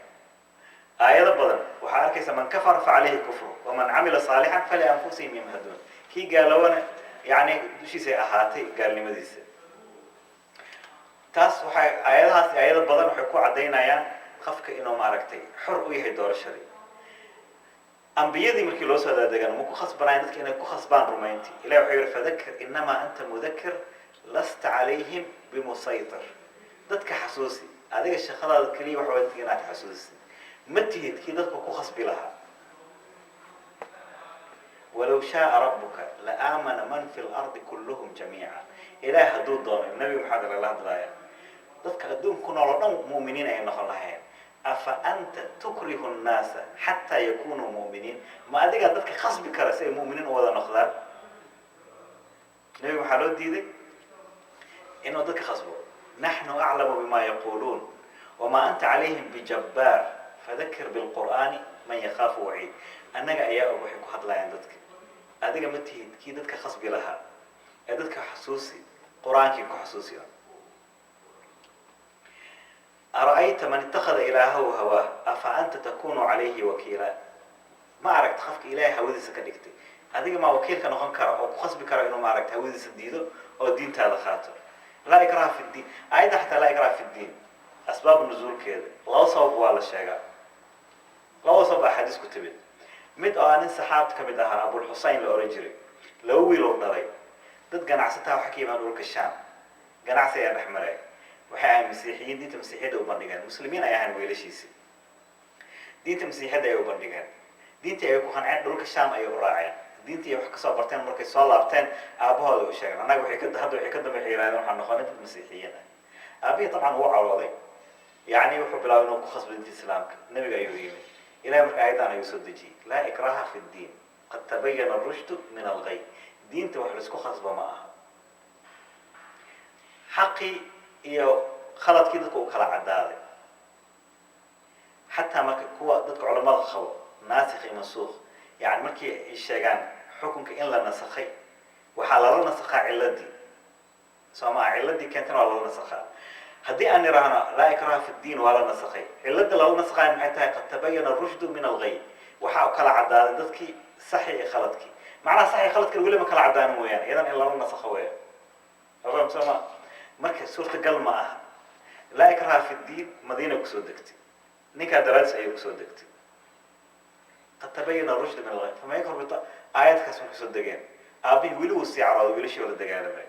آيات بدر وحاركيسا من كفر فعليه كفر ومن عمل صالحا فلأنفسهم يمهدون. كي قالوا يعني شيء سيأهاتي قال لي مديسة تاس وحي آيات بدر وحكوا عدينا يان خفك إنه معركتي حر ويهي دور الشري. أنبيادي مركي لو سوى دادقان مو كخصبان عينتك إنه كخصبان رومانتي إلا وحير فذكر إنما أنت مذكر لست عليهم بمسيطر. دادك حسوسي هذا الشيء هذا كلي وحوالتك إنها حسوسي متهد كي دادك كخصبي لها. ولو شاء ربك لآمن من في الأرض كلهم جميعا. إله هدود دون النبي محمد الله درايا دادك هدوم كنا لهم مؤمنين أي نخل لهين. أفأنت تكره الناس حتى يكونوا مؤمنين. ما أديك دادك خصبي كرسي مؤمنين ولا نخلار. النبي محمد ديدي إنه دادك خصبه. نحن أعلم بما يقولون وما أنت عليهم بجبار فذكر بالقرآن من يخاف وعيد. أنك أيها أبو حكو حد لا عندك أديك متهد كي دادك خصبي لها دادك حسوسي قرآن كي حسوسي. أرأيت من اتخذ إلهه هواه أفأنت تكون عليه وكيلا. ما عرفت خفك إله هودي سكدكتي أديك ما وكيل كانوا خنكر أو خصبي كرا إنه ما عرفت هودي سديده أو الدين تهذا خاطر. لا إكراه في الدين أيضا حتى لا إكراه في الدين. أسباب النزول كذا لا صوب ولا شيء لا صوب أحاديث كتبت مد أنا سحابت كمدها أبو الحسين الأوريجري لو ويلو داري ضد جناعتها وحكي ما نقول كشام جناعتها يا رحمة waxay مسيحيين diinta مسيحية u bandhigaan muslimiin ay ahaan weelashiisa diinta مسيحية ay u bandhigaan diinta ay ku qanceen dhulka shaam ay u raaceen diinta ay wax ka soo barteen markay soo laabteen aabahooda u sheegeen anaga waxay ka dambe xiraadeen waxaan noqonay dad مسيحيين aabihi طبعا wuu cawlooday يعني wuxuu bilaabay inuu ku khasbo diinta islaamka nabiga ayuu yimid ilaa markaa aydan ayuu soo dejiyay la ikraha fi الدين قد تبين الرشد من الغي diinta wax la isku khasbo ma aha حقي iyo khaladkii dadku u kala cadaaday حتى marka kuwa dadka culimada qabo naasikh iyo mansuukh yani markii ay sheegaan xukunka in la nasakhay waxa la nasakhaa ciladii Soomaa ciladii keentana waa la nasakhaa hadii aan niraahno la ikraha fi الدين wala nasakhay cilada la nasakhay maxay tahay qad tabayyana ar-rushd min al-ghay waxa kala cadaaday dadkii saxiix iyo khaladkii macna saxiix khaladkii wali ma kala cadaan mooyaan idan in la nasakho weeyo rabam Soomaa marka suurta gal ma aha la ikraha fi الدين madiina ku soo degtay ninka daraas ay ku soo degtay qad tabayyana ar-rushd min al-ghay fama yakru ayat kaas ku soo degeen abi wili uu si carado wili shoo la dagaalamay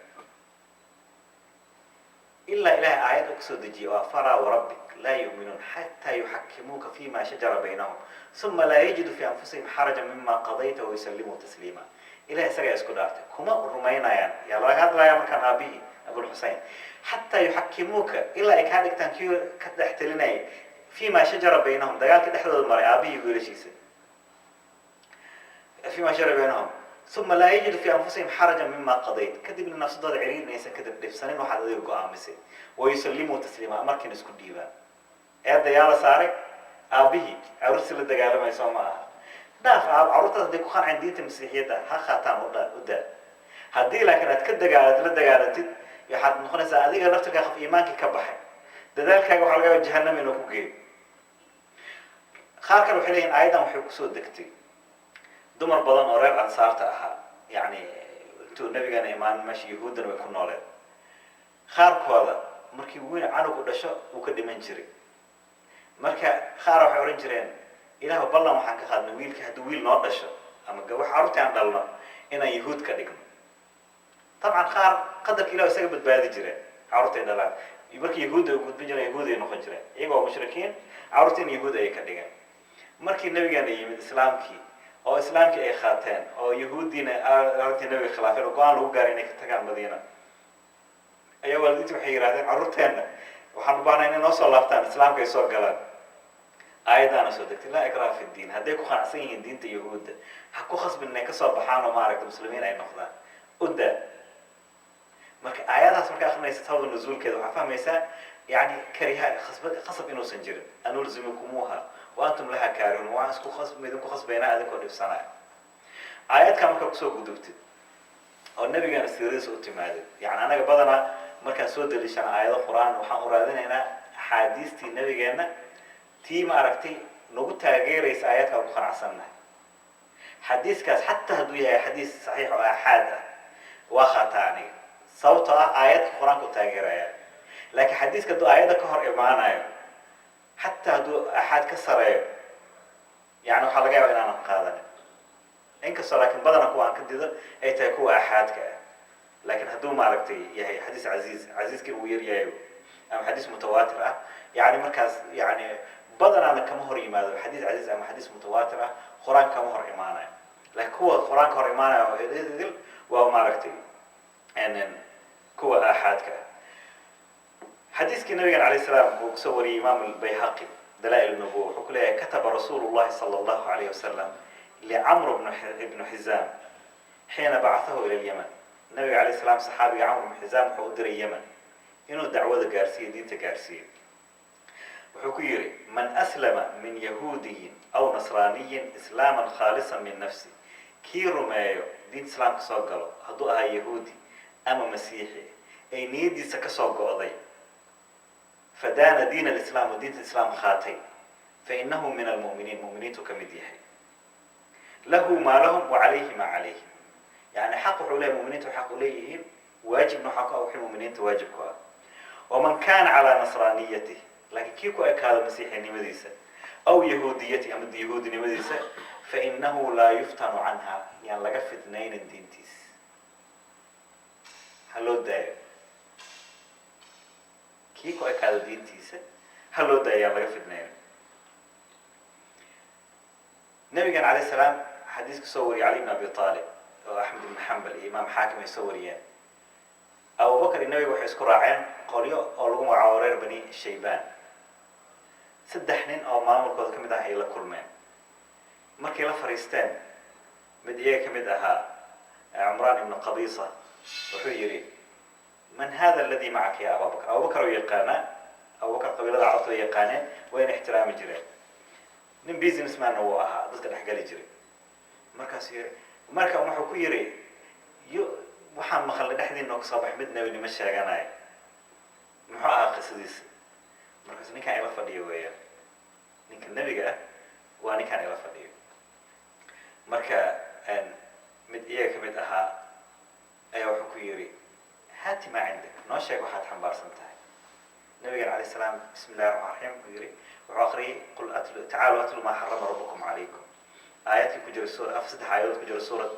illa ilahi ayat ku soo dejiyo wa fara wa rabbik la yu'minun hatta yuhakkimuka fima shajara baynahum thumma la yajidu fi anfusihim harajan mimma qadayta wa yusallimu taslima ilahi saga isku dhaartay kuma rumaynayaan ya laga hadlaya markan abi أبو الحسين حتى يحكموك إلا إكادك تنكيو كتحتلناي فيما شجر بينهم دقال كتحدد المرأة أبي يقول شيء فيما شجر بينهم ثم لا يجد في أنفسهم حرجا مما قضيت كذب النفس ضد عرين نيسا كذب دفسنين وحد يقول آمسي ويسلموا تسليما أمركن اسكو ديبان هذا يالا سارك أبي أرسل الدقال ما يسوى دافع عروضة ديكو خان عن دينة المسيحية ها خاتان ودا هدي لكن أتكد دقالت يحد نخنس أديك نفتك أخف إيمانك كبحي ذلك هو حلقة جهنم إنه كوجي خارك الوحيدين أيضا وحيك سود دكتي دمر بدن أوريب أنصار تأها يعني تو النبي كان إيمان ماشي يهودا ويكون نولد خارك هذا مركي وين عنو كده شو وكده منجري مركا خارو حورين جرين إله بالله ما حنك خد نويل كهدو ويل نقدر شو أما جوا حارتي عند الله inaan yahuud ka dhigno dabcan qaar qadarka ilaah isaga badbaadi jireen carruurtay dhalaan markii yahuudda ay gudbin jireen yahuud ay noqon jireen iyagoo mushrikiin carruurtiina yahuud ayay ka dhigeen markii nabigeena yimid islaamkii oo islaamkii ay qaateen oo yahuuddiina arrintii nabiga khilaafeen oo go-aan lagu gaaray inay ka tagaan madiina ayaa waalidiintii waxay yidhahdeen carruurteenna waxaan u baahnay inay noo soo laabtaan islaamka ay soo galaan aayadaana soo degtay laa ikraha fi ddiin hadday ku qanacsan yihiin diinta yahuudda ha ku khasbin inay kasoo baxaan oo maaragta muslimiin ay noqdaan udda marka aayadahaas marka akrinaysa sabab nuzuulkeeda waxaa fahmaysaa yani kariha khasab inuusan jirin anulzimukumuuha wa antum laha kaarihun waan idinku khasbaynaa adinkoo dhibsanaya aayadkaa markaa kusoo gudubtid oo nabigeena siiradiisa u timaaday yani anaga badanaa markaan soo daliishana aayado qur-aan waxaan u raadinaynaa axaadiistii nabigeena tii maaragtay nagu taageeraysa aayadkaa ku qanacsannahay xadiiskaas xataa hadduu yahay xadiis saxiix oo axaad ah waa qaataa aniga sababtoo ah aayadka qur-aanku taageeraya laakiin xadiiska hadduu aayadda ka hor imaanayo xataa hadduu axaad ka sareeyo yani waxaa laga yaaba inaanan qaadanin inkastoo laakiin badana kuwa aan ka dido ay tahay kuwa axaadka ah laakiin hadduu maaragtay yahay xadiis casiiskii uu yar yahay ama xadiis mutawaatir ah yani markaas yani badanaana kama hor yimaado xadiis casiis ama xadiis mutawaatir ah qur-aan kama hor imaanayo laakiin kuwa qur-aanka hor imaanaya oo idil waa maaragtay kuwa axaadka ah xadiiskii nabigan alayh salaam uu kusoo wariyay imaam albayhaqi dalaa'il nubuwa wuxuu ku leeyahay kataba rasuulu llahi sala allahu alayh wasalam licamr ibnu xizaam xiina bacahahu ila lyaman nabiga alayh salaam saxaabiga camr ibnu xizaam wuxuu u diray yaman inuu dacwada gaarsiiyo diinta gaarsiiyo wuxuu ku yidhi man aslama min yahuudiyin aw nasraaniyin islaaman khaalisan min nafsi kii rumeeyo diinta islaamka soo galo hadduu ahaa yahuudi ama masiixi ay niyadiisa kasoo go'day fadaana diin alislaam oo diinta islaam qaatay fainahu min almu'miniin mu'miniintu ka mid yahay lahu maa lahum wa calayhi maa calayhim yani xaq wuxuu leeyahay mu'miniintu xaq u leeyihiin waajibna waxaa ku ah wixii mu'miniinta waajib ku ah waman kaana calaa nasraaniyatih laakiin kii ku ekaado masiixinimadiisa aw yahuudiyati ama yahuudinimadiisa fainahu laa yuftanu canha yaan laga fitnaynin diintiisa ha loo daayo kii ku ekaado diintiisa ha loo daayo yaan laga fitnaynin nabigan alayh salaam xadiiska soo wariyay cali ibn abi aalib oo axmed ibn xambal iyo imaam xaakim ay soo wariyeen abubakar iyo nabiga waxay isku raaceen qolyo oo lagu magacaabo reer bani shaybaan 3 nin oo maamulkooda ka mid ah ay la kulmeen markay la fariisteen mid iyaga ka mid ahaa cumraan ibnu qabisa wuxuu yidhi man hada aladi macaka ya abubakar abubakar oo yaqaanaa abubakar qabiilada carabta way yaqaaneen wayna ixtiraami jireen nin businessman uu ahaa dadka dhexgali jiray markaas yiri marka wuxuu ku yiri waxaan maqalnay dhexdiina oo kasoo bax mid nabinimo sheeganayo muxuu ahaa qisadiisa markaas ninkaan ila fadhiyo weeyaan ninka nabiga ah waa ninkaan ila fadhiyo marka mid iyaga ka mid ahaa ayaa wuxuu ku yiri haati maa cindak noo sheeg waxaad xambaarsan tahay nabigan alayh salaam bismi illahi raxmaan raxiim wuxuu yiri wuxuu akhriyay qul tacaalu atlu maa xarama rabbukum calaykum aayadkii ku jira suura 3 aayadood ku jira suurad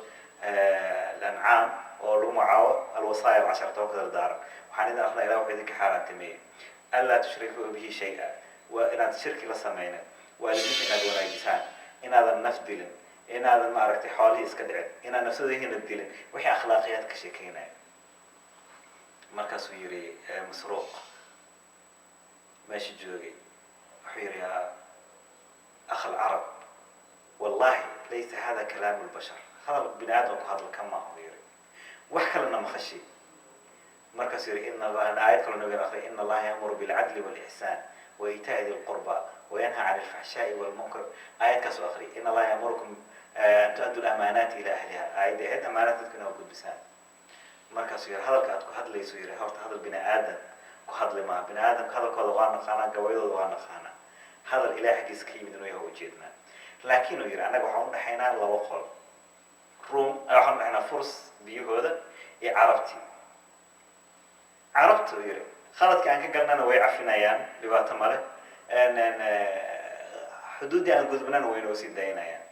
al-ancaam oo lagu magacaabo alwasaaya al-10 tobanka dardaaran waxaan idin akhrina ilaah wuxuu idinka xaaraantimeeyey anlaa tushrikuu bihi shay-a waa inaad shirki la sameynin waalidiinta inaad wanaajisaan inaadan naf dilin inaadan maaragtay xoolihii iska dhicin inaan nafsadihiina dilin wixii akhlaaqiyaad ka sheekeynaya markaasuu yiri masruuq meesha joogay wuxuu yiri yaa akh alcarab wallahi laysa hada kalaamu lbashar hadal bini aadamku hadla kama ahu yiri wax kalena ma khashi markaasuu yiri ina allaha aayad kaloo nabiga akhriya ina allaha yamuru bilcadli walixsaan waitaa'i di lqurba wayanha cani alfaxshaa'i walmunkar aayadkaasuu akhriya ina allaha yamurukum an tu'addu lamaanaati ila ahliha aayadda ahayd amaanaad dadka inaa gudbisaan markaasuu yiri hadalka aad ku hadlayso yiri horta hadal bini aadam ku hadli maa bini aadamka hadalkooda waa naqaanaa gabayadooda waa naqaanaa hadal ilaah xaggiisa ka yimid inuu yahay ujeednaa laakiin uu yiri annaga waxaan u dhexaynaa 2 qol room waxaan u dhexaynaa furs biyahooda iyo carabtii carabtu yiri khaladka aan ka galnana way cafinayaan dhibaato male xuduudii aan gudbnana way noo sii daynayaan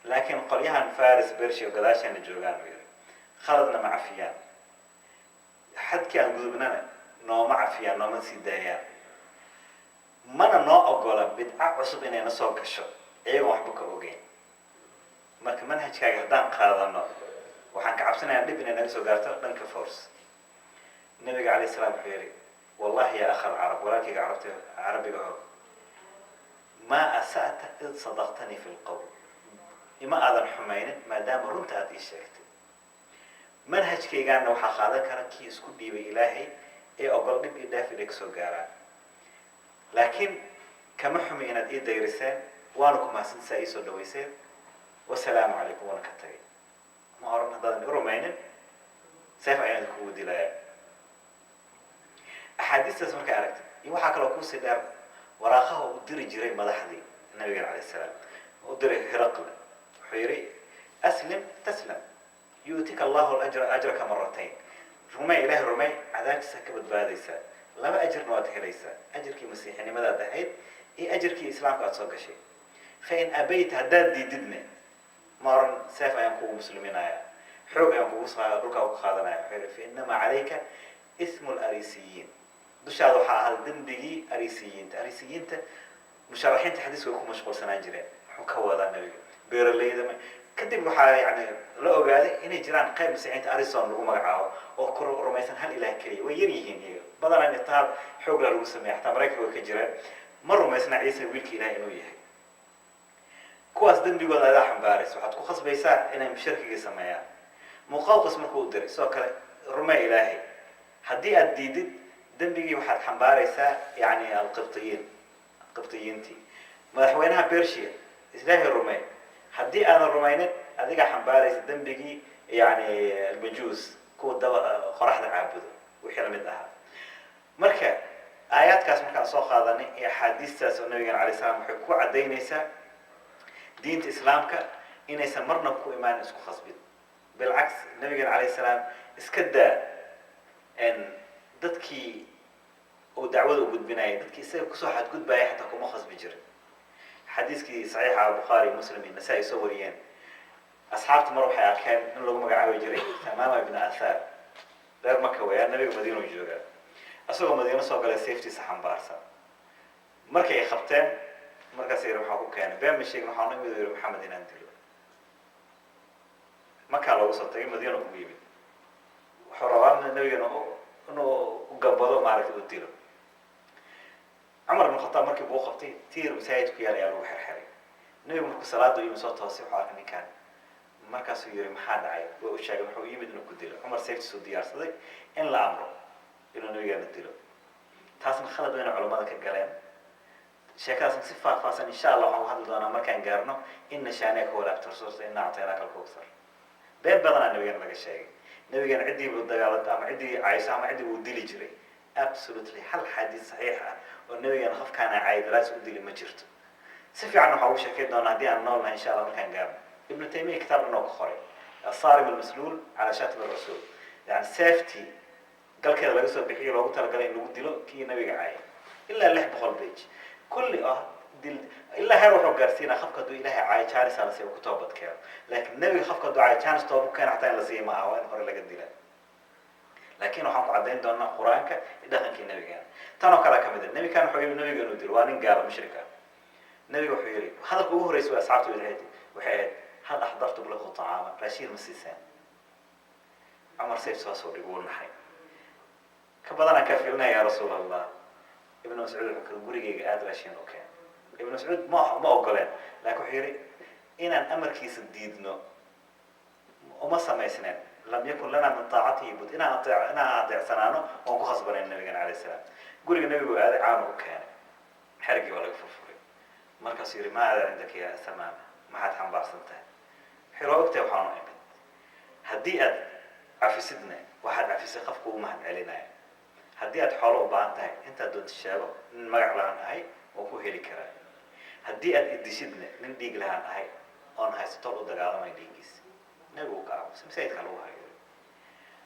laakiin qolyahan faris bershi oo gadaasheena joogaan uu yidhi khaladna ma cafiyaan xadkii aan gudubnana nooma cafiyaan nooma sii daayaan mana noo ogola bidca cusub inayna soo gasho iyagoon waxba ka ogeyn marka manhajkaaga haddaan qaadano waxaan ka cabsanayaa dhib inay naga soo gaarto dhanka force nabiga calayhi salaam wuxuu yidhi wallahi ya akha alcarab walaalkayga carabiga oo ma asa'ta id sadaqtanii fi lqowl ima aadan xumaynin maadaama runta aad ii sheegtay manhajkaygaana waxaa qaadan kara kii isku dhiibay ilaahay ee ogol dhib iyo dhaaf inay kasoo gaaraan laakiin kama xumi inaad ii dayriseen waana ku mahadsantasaa ii soo dhawayseen wasalaamu calaykum waana ka tagay ma oran haddaadan i rumaynin seef ayaan kugu dilaya axaadiistaas markay aragtay iyo waxaa kaloo kuusii dheer waraaqaha u diri jiray madaxdii nabigan calayhi salaam u diray hiraqle wuxuu yidhi aslim taslam yu'tika allahu ajraka maratayn rumay ilaahay rumay cadaabtiisa ka badbaadaysaa laba ajirna waad helaysaa ajirkii masiixinimadaad ahayd iyo ajirkii islaamka aad soo gashay fain abayta haddaad diididne ma oran seef ayaan kugu musliminaya xoog ayaan kugu dhulkaa ku qaadanaya wuxuu yidhi fainamaa calayka ismu larisiyiin dushaada waxaa ahaa dembigii arisiyiinta musharaxiinta xadiiska way ku mashquulsanaan jireen muxuu ka wadaa nabiga beeralayda kadib waxaa yani la ogaaday inay jiraan qayb masiixiinta arison lagu magacaabo oo rumaysan hal ilaah keliya way yar yihiin iyaga badanaan itaab xoogla lagu sameeya xataa maraykanka way ka jiraan ma rumaysna ciise wiilka ilaah inuu yahay kuwaas dembigooda adaa xambaaraysa waxaad ku khasbaysaa inay shirkigii sameeyaan muqawqis markuu u diray sidoo kale rumee ilaahay haddii aad diidid dembigii waxaad xambaaraysaa yani qibtiyiintii madaxweynaha bersia ilaahay rumey haddii aadan rumaynin adiga xambaaraysa dembigii yani almajuus kuwa qoraxda caabudo wixii lamid ahaa marka aayaadkaas markaan soo qaadanay ee axaadiistaas oo nabigan alay salam waxay ku cadaynaysaa diinta islaamka inaysan marna ku imaanin isku khasbin bilcaks nabigan calayh salaam iska daa dadkii uu dacwada u gudbinayay dadkii isaga kusoo xadgudbaya xataa kuma khasbi jirin xadiiskii saxiixa bukhaari muslim iyo nasaa-i soo wariyeen asxaabta mar waxay arkeen in lagu magacaabi jiray tamaama ibn athar reer maka weyaa nabiga madiina u joogaa isagoo madiino soo galay safetiisa xambaarsan markay ay qabteen markaas yidhi waxaa ku keenay been ma sheegin waxaa namid yidhi maxamed inaan dilo makaa loogu soo tagay madiina ugu yimid wuxuu rabaa nabigana inuu u gabado maaragtay u dilo cumar ibn khataab markii buu qabtay tiir masaajid ku yaal ayaa lagu xirxiray nabigu markuu salaada u yimid soo toosay wuxuu arkay ninkaan markaasuu yidhi maxaa dhacay way u sheegay wuxuu yimid inuu ku dilo cumar safetiisu diyaarsaday in la amro inuu nabigeena dilo taasna khalad wayna culamada ka galeen sheekadaasna si faahfaahsan insha allah waxaan u hadli doonaa markaan gaarno ina shaaniaka wala abtarsurta ina actaynaaka alkawsar been badanaa nabigeena laga sheegay nabigeena ciddii buu dagaalanta ama ciddii caysho ama ciddii buu dili jiray absolutely hal xadiis saxiix ah oo nabigeena qofkaana caydalaas u dili ma jirto si fiican waxaa ugu sheekayn doonaa haddii aan noolnahay insha allah markaan gaarno ibnu taymiya kitaab inoo ka qoray asaarim almasluul cala shaatib arasuul yani safety galkeeda laga soo bixiyo loogu talagalay in lagu dilo kii nabiga caayay ilaa 600 page kulli ah dil ilaa heer wuxuu gaarsiinaa qofka hadduu ilaahay caayo jaanisaa la siiyo ku toobad keeno laakiin nabiga qofka hadduu caayo jaanis toobad keena xataa in la siiyo ma aha waa in hore laga dila laakiin waxaan ku caddayn doonaa qur-aanka iyo dhaqankii nabigeena tan oo kale ka mid ah nabigaan wuxuu yidhi nabiga inuu dilo waa nin gaalo mushrik ah nabiga wuxuu yidhi hadalka ugu horreysay waa asxaabtu waxay ahayd hal axdartum lahu tacaama raashiin ma siiseen cumar sayf soo soo dhig wuu naxay ka badanaan kaa filinaya yaa rasuul allah ibn mascuud wuxuu gurigayga aada raashiin u keen ibn mascuud ma ogoleen laakiin wuxuu yidhi inaan amarkiisa diidno uma samaysneen lam yakun lana min taacatihi bud inaan adeecsanaano oon ku khasbanayn nabigan calayh salaam guriga nabigu aaday caano u keenay xerigii waa laga furfuray markaasuu yidhi maa ada cindaka yaa samaama maxaad xambaarsan tahay waxay roo ogtahay waxaanu imid haddii aad cafisidna waxaad cafisay qofku u mahad celinaya haddii aad xoolo u baahan tahay intaad doonta sheego nin magac lahaan ahay oo ku heli karaa haddii aad idishidna nin dhiig lahaan ahay oon haysatool u dagaalamay dhiiggiisa nabigu u kacabusa masaajidka lagu hayo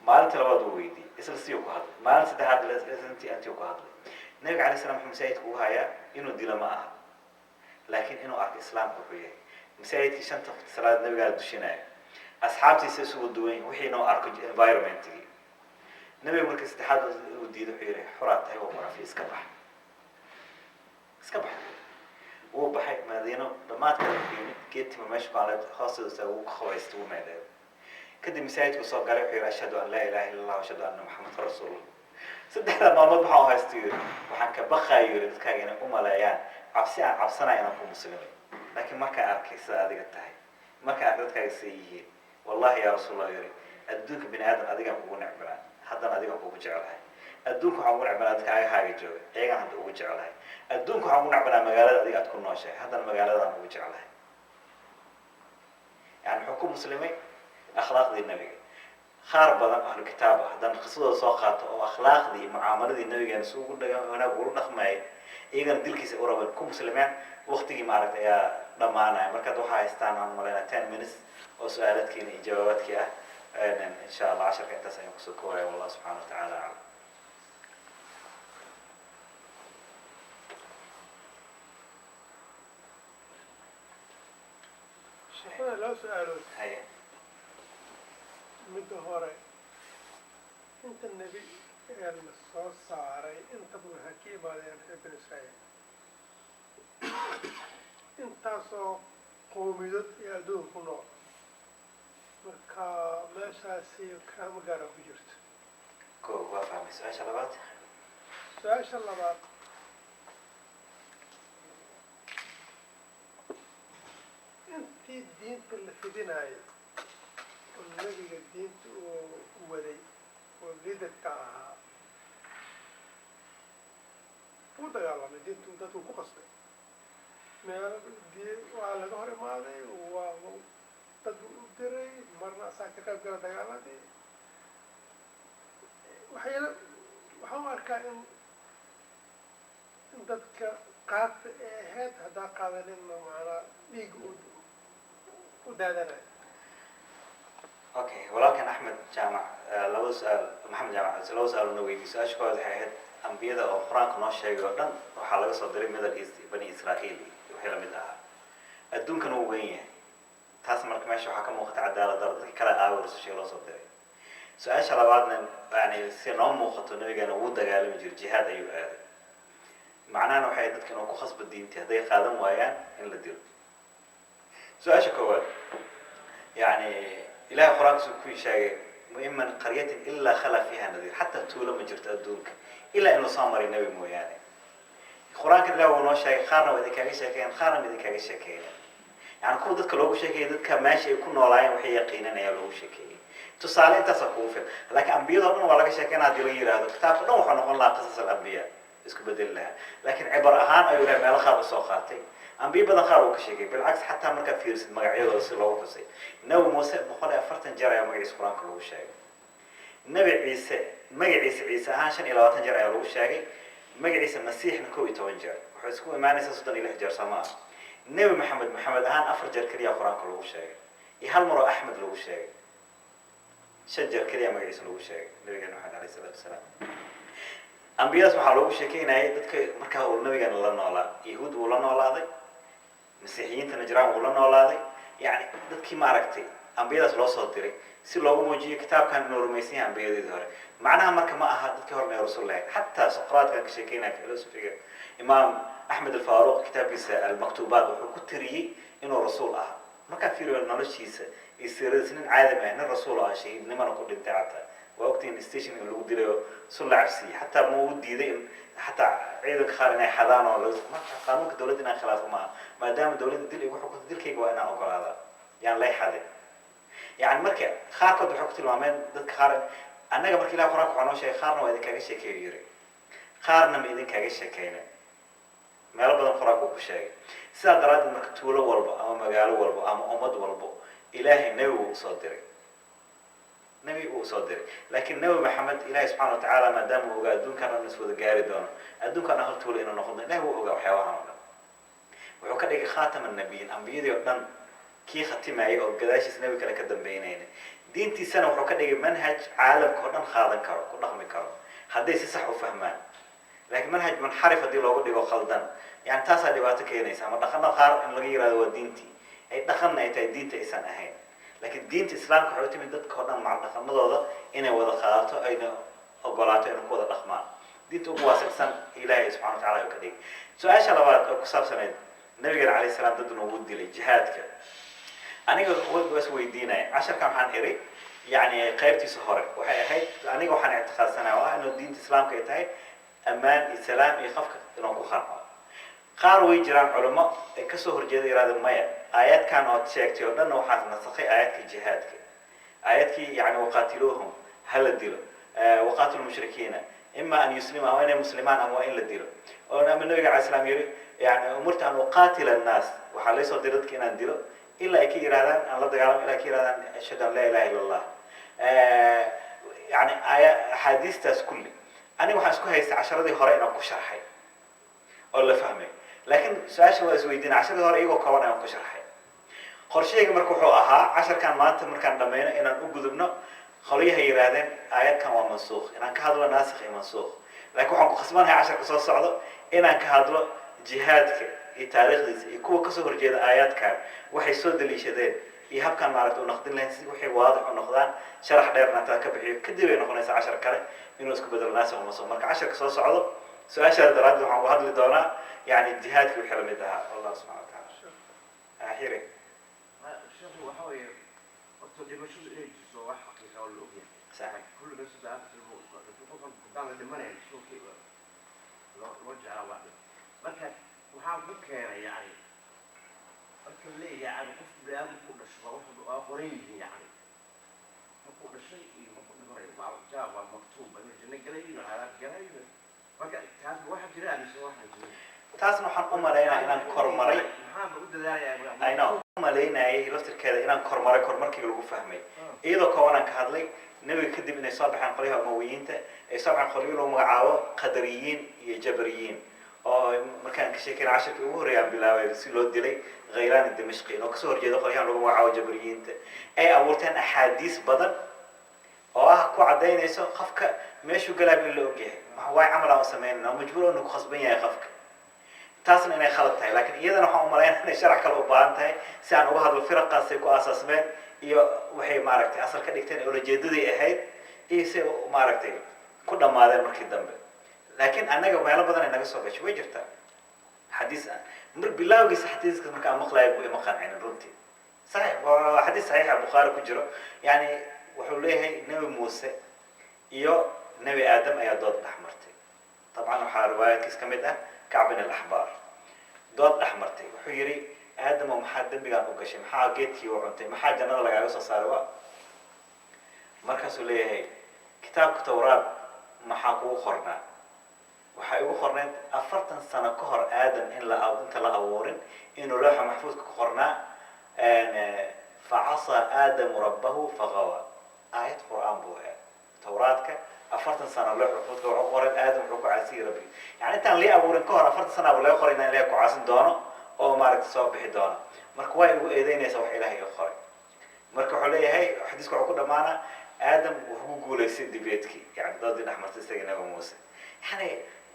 maalinta labaad uu weydiiyey isla siyuu ku hadlay maalin saddexaad intii antii ku hadlay nabiga calay salam wuxuu masaajidka ugu hayaa inuu dilo ma aha laakiin inuu arko islaamka wuxuu yahay masaajidkii shanta waqti salaad nabigaa dushinaya asxaabtiisa isugu duwan wixii noo arko environmentigii nabiga markii saddexaad uu diiday wuxuu yidhi xoraa tahay waa qurafi iska bax iska bax wuu baxay madiino dhammaadka yimid geedtima meesha ku aleed hoosteeda wuu ka qabaystay wuu meedeed kadib masaajidku soo galay wuxuu yidhi ashhadu an laa ilaha illa allah ashhadu anna maxamada rasuulullah saddexda maalmood waxaa u haysta yidhi waxaan ka baqaayo yidhi dadkaaga inay u maleeyaan cabsi aan cabsanaya inaan ku muslimay laakiin markaa arkay sida adiga tahay markaa ark dadkaaga say yihiin wallahi yaa rasuulallah yidhi adduunka bini aadan adigaan kugu necbanaa haddana adigaan kugu jecelahay adduunka waxaan ugu necbanaa dadka agahaaga jooga iyagaan hadda ugu jecelahay adduunka waxaan ugu necbanaa magaalada adiga aad ku nooshahay haddana magaaladaan ugu jecelahay yani muxuu ku muslimay akhlaaqdii nabiga qaar badan ahlu kitaab ah haddana qisadooda soo qaato oo akhlaaqdii iyo mucaamaladii nabigeena si ugu wanaag ugula dhaqmayay iyagana dilkiisa u raban ku muslimeen waqtigii maaragtay ayaa dhammaanaya markaad waxaa haystaan aan malaynaa 10 minutes oo su-aalaadkiina iyo jawaabaadkii ah إن شاء الله 10 كنت سيكون والله سبحانه وتعالى أعلم. شيخنا لو سألوا هيا من هوري أنت النبي الصوت صاري أنت ابن حكيم هذا ابن إسرائيل أنت صو قوميدت يدوه كنور marka meeshaasi kama gaara ku jirto waa fahmay su-aasha labaad intii diinta la fidinayo oo nabiga diinta uu waday oo liidadka ahaa wuu dagaalamay diintu dadku ku qasbay meel waa laga hor imaaday waa dad u diray marna asaa ka qayb gala dagaaladii waxaan u arkaa in dadka qaadta ee ahayd haddaa qaadaninna macnaa dhiiga u daadanayo okay walaalkan axmed jaamac laba su-aal maxamed jaamac laba su-aal una weydiiy su-aasha koowaad waxay ahayd ambiyada oo qur-aanka noo sheegay oo dhan waxaa laga soo diray middle east bani israa'iil wixii lamid ahaa adduunkana uu weyn yahay taas marka meesha waxaa ka muuqata cadaalad daro dadka kala aawarso shay loo soo diray su-aasha labaadna yani si noo muuqato nabigeena wuu dagaalami jiray jihaad ayuu aaday macnahana waxay dadka inuu ku khasbo diintii hadday qaadan waayaan in la dilo su-aasha koowaad yani ilahay qur-aankiisu ku sheegay muiman qaryatin ilaa khala fiiha nadiir xataa tuulo ma jirto adduunka ilaa inuu soo maray nebi mooyaane qur-aanka ilahi wuu noo sheegay qaarna waa idinkaaga sheekeeyeen qaarna ma idinkaaga sheekeeyeen يعني كل ذلك لوجو شيء كذا ذلك ماشي يكون نولاين وحي يقينا يا لوجو شيء كذا تصالح أنت سكوفه لكن أنبياء ضمن ولا شيء كان هذا يغير هذا كتاب نوح نقول الله قصص الأنبياء اسكو بدل لها لكن عبارة هان أيوة ما لخاب السوقاتي أنبياء بدن خاروا كشيء بالعكس حتى من كثير سد مقعيد وصل له وفسي نو موسى بقول أفرت جرى يوم يعيش قرآن كله شيء النبي عيسى ما يعيش عيسى هاشن إلى وقت جرى يوم شيء ما يعيش المسيح نكوي توجه وحسكو ما نسى صدق إلى حجر سماء النبي محمد هان أفرجر كريا قرآن كله شيء يهالمرة أحمد له شيء شجر كريا ما يعيش له شيء النبي محمد عليه الصلاة والسلام أنبياء سبحان الله شيء كنا يدك مركها والنبي قال الله نولا يهود ولا نولا ذي مسيحيين تنجرام ولا نولا ذي يعني دك ما ركتي أنبياء الله صدري سي لو موجي كتاب كان نور ميسين أنبياء ذي ظهر معناها مركها ما أحد دك هرنا رسول الله حتى سقراط كان شيء كنا فيلسوفي إمام أحمد الفاروق كتاب المكتوبات وحكتري إنه رسول ما كان في نرشيسه يصير سنين عادة ما إن الرسول شيء إنما نقول انتعته وقتين ستيشن اللي وديله سلة عفسي حتى مو ودي حتى عيدك خارنا حضانة ولا ما قانون كدولتنا خلاف ما دام الدولة دي اللي يحكوا دي الكيك وأنا أقول هذا يعني لا يحد يعني مركب خارق بحكت الوامين ضد خارق أنا قبل كلا خراق عنو شيء خارنا وإذا كاجش شيء كبير خارنا ما إذا كاجش شيء كينه ما ربنا خراق وكشيء سأل دراد إنك تولى والبا أما مجال والبا أما أمد والبا إلهي نبي صادري نبي صادري لكن نبي محمد إلهي سبحانه وتعالى ما دام هو قاعد كان الناس وذا جاري دون أدون كان أهل تولى إنه ناخذ لا هو وقع حيوان وكذا خاتم النبيين أنبياء يقدم كي ختم أي أو قداش النبي كلا كدم بينين دينتي سنة وكذا منهج عالم كنا خالد كرو كنا خم كرو حديث صح وفهمان لكن منهج منحرف دي لو خلدان يعني تاسع دبعتك هنا يسمى دخلنا خار إن لغير هذا ودينتي ay dhaqanna ay tahay diinta aysan ahayn laakiin diinta islaamka waxay u timid dadka oo dhan macal dhaqamadooda inay wada qaadato ayna ogolaato inay ku wada dhaqmaan diinta ugu waasicsan ilaahay subxana wa tacala uu ka dhigay su-aasha labaad oo ku saabsaneyd nabigeena calayhi salaam dad noogu dilay jihaadka aniga was weydiinaya casharka maxaan iri yani qaybtiisa hore waxay ahayd aniga waxaan ictiqaadsanahay oo ah inuu diinta islaamka ay tahay ammaan iyo salaam iyo qofka inuu ku qanco qaar way jiraan culimo ay kasoo horjeeda yiraahdo maya aayadkan oo sheegtay oo dhan waxaa nasakhay aayadkii jihaadka aayadkii yani waqaatiluuhum hala dilo waqaatilu mushrikiina ima an yuslima aw inay muslimaan ama waa in la dilo oo ama nabiga calayhi salaam yiri yani umirta an uqaatila annaas waxaa laysoo diray dadka inaan dilo ilaa ay ka yirahdaan aan la dagaalamo ilaa ay ka yirahdaan ashhadu an laa ilaha illa allah yani axaadiistaas kulli aniga waxaan isku haystay casharadii hore inaan ku sharxay oo la fahmay laakiin su-aasha waa isweydiina casharadii hore iyagoo kooban ayaan ku sharxay qorsheyga marka wuxuu ahaa casharkan maanta markaan dhammayno inaan u gudubno qolyaha yiraahdeen aayadkan waa mansuukh inaan ka hadlo naasikh iyo mansuukh laakiin waxaan ku khasbanahay casharka soo socdo inaan ka hadlo jihaadka iyo taariikhdiisa iyo kuwa kasoo horjeeda aayaadkan waxay soo daliishadeen iyo habkaan maaragta u naqdin lahayn si waxay waadix u noqdaan sharax dheerna intaan ka bixiyo kadib ay noqonaysaa cashar kale inuu isku bedelo naasikh mansuukh marka casharka soo socdo su-aashaada daraaddeed waxaan ku hadli doonaa yani jihaadkii wixii lamid ahaa wallah subxana wa taala axire waxaweye horta dhimashadu inay jirto wax xaqiiqa oo la ogyahay sax kullu nafsi daafatul mawt qofkan hadaan la dhimanaya shooki loo jeclaa waa marka waxaa ku keenay yani marka leeyahay qof biniaadam ku dhasho waa qoran yihiin yani markuu dhashay iyo markuu dhimanayo waa jawaab waa maktuub inuu janno galayo cadaab galayo marka taas waxa jira mise waxaan jirin taasna waxaan u malaynaa inaan kormaray maxaa u dadaalayaa ayna u malaynayay laftirkeeda inaan kormaray kormarkii lagu fahmay iyadoo kooban aan ka hadlay nabiga kadib inay soo baxaan qolyaha umawiyiinta ay soo baxaan qolyo lagu magacaabo qadariyiin iyo jabariyiin oo markaan ka sheekayna casharkii ugu horreeya aan bilaabay si loo dilay khaylaan dimashqi oo kasoo horjeeda qolyahan lagu magacaabo jabariyiinta ay abuurteen axaadiis badan oo ah ku cadaynayso qofka meeshuu galaab in la ogyahay waay camal aan u samaynayna oo majbuur inu ku khasban yahay qofka taasna inay khalad tahay laakiin iyadana waxaan u malaynaa inay sharax kale u baahan tahay si aan uga hadlo firaqaasay ku aasaasmeen iyo waxay maaragtay asal ka dhigteen ee ulajeedadii ahayd iyo si maaragtay ku dhammaadeen markii dambe laakiin annaga meelo badan ay naga soo gashay way jirtaa xadiis mar bilaawgiisa xadiiska marka aan maqlayo buu ima qancinin runtii saxiix waa xadiis saxiixa bukhaari ku jiro yani wuxuu leeyahay nebi muuse iyo nebi aadam ayaa dood dhex martay dabcan waxaa riwaayaadkiis ka mid ah kacb bin alaxbaar dood dhex martay wuxuu yidhi aadamo maxaa dembigaan u gashay maxaa geedkii u cuntay maxaa jannada lagaaga soo saaray waa markaasuu leeyahay kitaabka tawraad maxaa kugu qornaa waxay ugu qorneyd 40 sano ka hor aadam in inta la abuurin inuu looxa maxfuudka ku qornaa facasa aadamu rabbahu fagawa aayad qur'aan buu ahaa tawraadka 40 sano looxa maxfuudka wuxuu qoray aadam wuxuu ku caasiyey rabbi yani intaan lii abuurin ka hor 40 sano buu laga qoray inaan ilaahay ku caasin doono oo maaragtay soo bixi doono marka way ugu eedeynaysaa wax ilaahay ka qoray marka wuxuu leeyahay xadiisku wuxuu ku dhamaanaa aadam wuxuu ku guulaystay dibeedkii yani doodii dhex martay isaga nabi muuse yani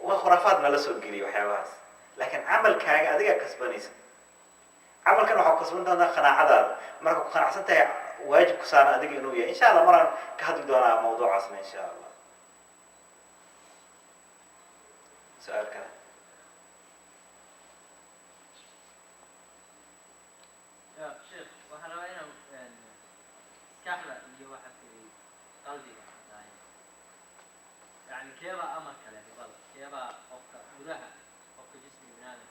waa khuraafaad nala soo geliyay waxyaabahaas laakiin camalkaaga adiga kasbanaysa camalkan waxaa kasban doontaa qanaacadaada marka ku qanacsan tahay waajib ku saaran adiga inuu yahay insha allah maraan ka hadli doonaa mawduucaasna insha allah su-aal kale يا شيخ waxaan rabaa inaan maskaxda iyo waxa kale qalbiga cadaayo yani keeba amar kale ribada keeba qofka gudaha qofka jismiga binaadam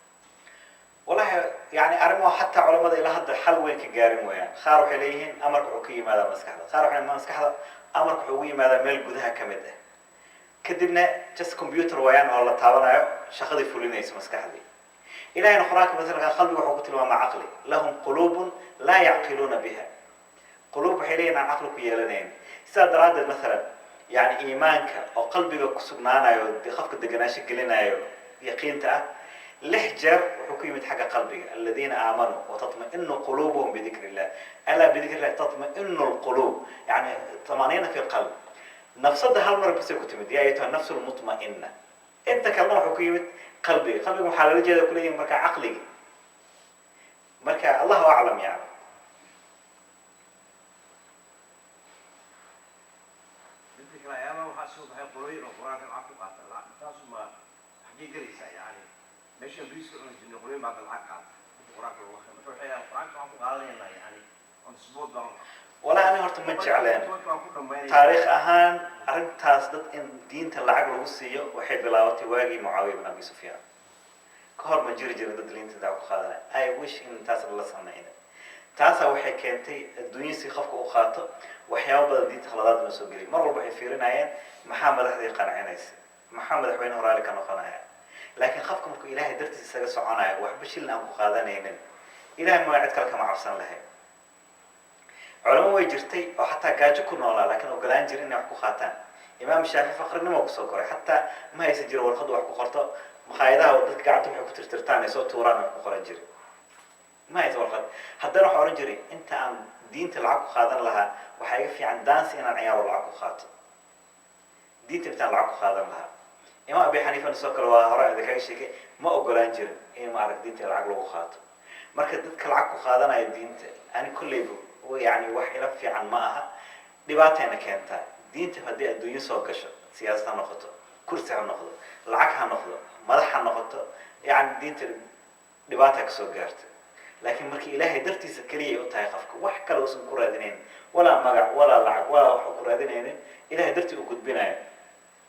والله يعني أرموا حتى علماء إلى هذا الحل وين كجارين ويا خاروا حليهن أمر حقوقي ماذا مسكحة خاروا حين ما مسكحة أمر حقوقي ماذا مال جودها كمدة كدبنا جس كمبيوتر ويان والله تعبنا شخصي فلينيس مسكحة دي إلى أن خراك مثلا قلبي وحقوقي ومع عقلي لهم قلوب لا يعقلون بها قلوب حلينا عن عقلك يلنين ساد راد مثلا يعني إيمانك أو قلبك كسبنانا يخافك الدجناش قلنا يقينته لحجر وحكيمة حق قلبك الذين آمنوا وتطمئن قلوبهم بذكر الله ألا بذكر الله تطمئن القلوب يعني طمأنينة في القلب نفسها هالمرة بس كتمت يا أيتها النفس المطمئنة أنت كلام حكيمة قلبك محلل جدا كل يوم مركع عقلك marka allahu aclam yani midda kale ayaaba waxaa soo baxay qolooyin oo qur-aanka lacag ku qaata taasu ma xaggee gelaysaa yani meesha ingiriiska cuni jirnay qolooyin baa lacag qaata inta qur-aanka lagu akriyo marka waxay qur-aanka waxaan ku qaadanaynaa yani on sport baan walaa ani horta ma jecleen taariikh ahaan arrintaas dad in diinta lacag lagu siiyo waxay bilaabatay waagii mucaawiya bin abi sufyaan ka hor ma jiri jirin dad diinta lacag ku qaadanaya I wish in taas la sameeyay taasaa waxay keentay adduunya si qofka u qaato waxyaabo badan diinta khaladaad ma soo gelin mar walba waxay fiirinayeen maxaa madaxdii qancinaysa maxaa madaxweyne horaali ka noqonaya laakiin qofka markuu ilaahay dartiisa isaga soconayo waxba shilin aan ku qaadanaynin ilaahay ma cid kale kama cabsan lahayn culamo way jirtay oo xataa gaajo ku noolaa laakiin ogolaan jirin inay wax ku qaataan imaam shaafi faqrinimo kusoo koray xataa ma haysan jiro warqad wax ku qorto maqaayadaha dadka gacanta waxay ku tirtirtaan ay soo tuuraan wax ku qoran jirin ma haysan warqad haddana waxaa oran jiray inta aan diinta lacag ku qaadan lahaa waxaa iga fiican daansi inaan ciyaaro lacag ku qaato diinta intaan lacag ku qaadan lahaa imaam abi xaniifana soo kale waa hore idinkaga sheekay ma ogolaan jirin in maarag diinta lacag lagu qaato marka dadka lacag ku qaadanaya diinta ani kolleyba يعني wax ila fiican ma aha dhibaatayna keenta diinta hadii adduunyo soo gasho siyaasad ha noqoto kursi ha noqdo lacag ha noqdo madax ha noqoto yani diinta dhibaata ka soo gaarta laakiin markii ilaahay dartiisa kaliya u tahay qofka wax kale uusan ku raadinayn walaa magac walaa lacag walaa wax ku raadinaynin ilaahay dartii u gudbinayo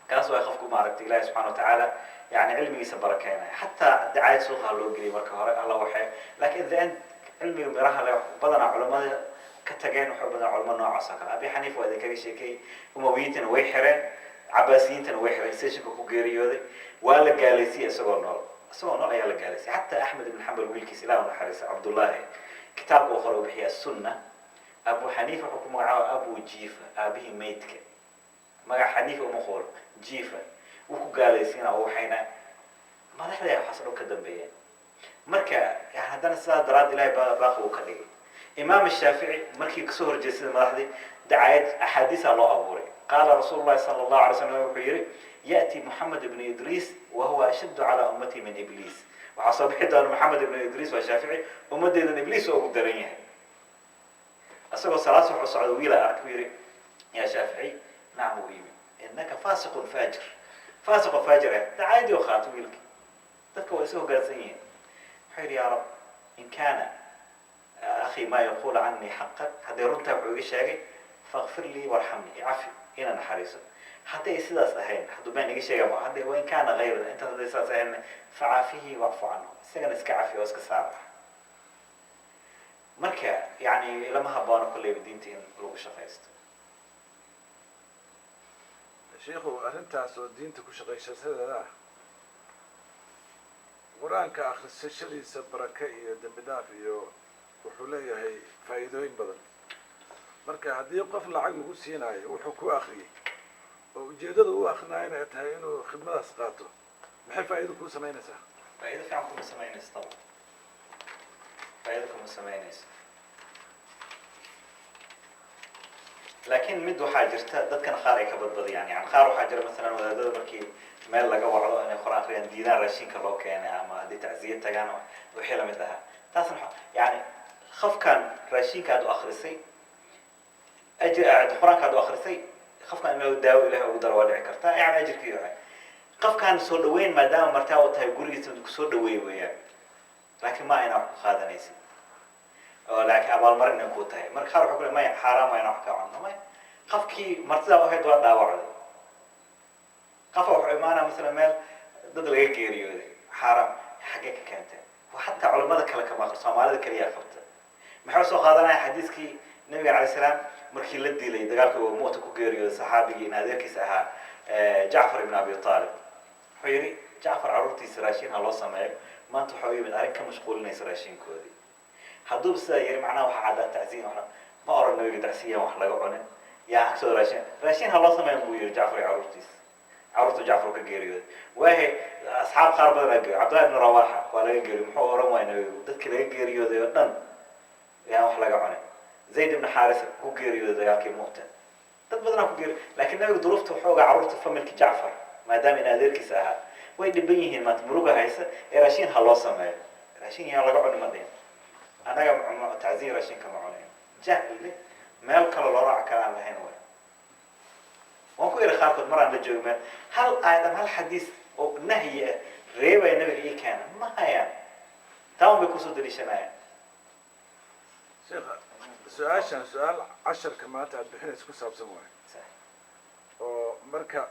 kaas waa qofku maaragtay ilaahay subxaanahu wa tacaala yani cilmigiisa barakeynaya xataa dacaayad suuqa loo geliyay marka hore alla waxay laakiin the end cilmiga miraha leh badanaa culamada كتجين وحبنا علماء نوع عسكر أبي حنيفة وهذا كذا شيء كي أمويين ويحرن عباسيين ويحرن سيشك وكوجيري هذا ولا جالسي أسوون نول يلا جالسي حتى أحمد بن حنبل ويلكي سلام وحارس عبد الله كتاب آخر وبحياة السنة أبو حنيفة حكم معه أبو جيفة أبيه ميتك مع حنيفة ومخور جيفة وكو جالسين أو حينا ما نحن حصلوا كذا بيان مركا يعني هذا السادة دراد إلهي باقي وكذا إمام الشافعي مركي كسور جسد مراحدي دعاية أحاديث الله أبوري قال رسول الله صلى الله عليه وسلم وحيري يأتي محمد بن إدريس وهو أشد على أمتي من إبليس وعصب حدا محمد بن إدريس والشافعي أمتي من إبليس وأقدرينها أسأل صلاة وحصة عدويلة أكبيري يا شافعي نعم وإيمي إنك فاسق فاجر فاسق فاجر دعاية وخاتويلك تذكر اسمه قاسيين حيري يا رب إن كان أخي ما يقول عني حقا هذا يرتب عوجي شيء فاغفر لي وارحمني عفي هنا نحرسه حتى يسيد أسهين حتى بين يجي شيء ما حتى وين كان غير أنت هذا يسيد أسهين فعافيه واعف عنه سجن إسكعفي وإسكسامح مركا يعني لما هبانا كل بدينتين لو شقيست شيخو أنت دينتك وشقيست هذا قرآنك آخر السشلي سبركي دمداف يو wuxuu leeyahay faa'iidooyin badan marka haddii qof lacag lagu siinayo wuxuu ku akhriyay oo ujeedada uu akhrinayo ay tahay inuu khidmadaas qaato maxay faa'iido ku sameynaysaa faa'iido fiican kuma sameynaysa طبعا faa'iido kuma sameynaysa laakiin mid waxaa jirta dadkan qaar ay ka badbadiyaan yani qaar waxaa jira مثلا wadaadada markii meel laga wacdo inay quraan akhriyaan diidaan raashinka loo keenay ama haddii tacsiye tagaan wixii la mid aha taasna yani خفكان راشين كادو أخرسي أجر القرآن كادو أخرسي خفكان إنه داو إليه أو دروالي عكرتا يعني أجر كيو يعني خفكان سودوين ما دام مرتاو تاي قولي سودك سودوي ويا لكن ما أنا هذا نيسي لكن أول مرة نكون تاي مرة خارج أقول ما حرام ما ينحكى عنه ما خفكي مرتاو واحد دوار داوع خفوا معنا مثلا مال ضد الغيريو حرام حقيقة كانت وحتى علماء كلا كما خرصوا ما هذا كريه فرت maxaa soo qaadanaya xadiiskii nabiga calaysay salaam markii la dilay dagaalka uu moota ku geeriyo saxaabigii in adeerkiisa ahaa Jaafar ibn Abi Talib wuxuu yiri Jaafar carruurtiisa raashin ha loo sameeyo maanta waxa uu yimid arrin ka mashquulinaysa raashinkoodii hadduu sidaa yiri macnaha waxa cadaa tacsiin waxna ma oran nabiga tacsiin wax laga cunin yaa soo raashin ha loo sameeyo buu yiri Jaafar carruurtiisa carruurtu Jaafar ka geeriyo waahe asxaab qaar badan ay Abdullah ibn Rawaha waa laga geeriyo muxuu oran waayay dadkii laga geeriyooday oo dhan yaa wax laga cunay Zayd ibn Harisa ku geeriyooday dagaalkii Mu'ta dad badan ku geeriyo laakiin nabiga duruufta xooga carruurta familki Jaafar maadaama in adeerkiisa ahaa way dhiban yihiin maanta muruga haysa ee raashin ha loo sameeyo raashin yaa laga cunay madeen anaga tacziir raashinka ma cunayn jahli meel kale loo raac kale aan lahayn way waan ku iri qaarkood maraan la joogo meel hal aayad hal xadiis oo nahyi ah reebay nabiga ii keena ma hayaan taa bay kusoo daliishanayaan sheekha su-aashan su-aal casharka maanta aad bixinaysa ku saabsan waayo oo marka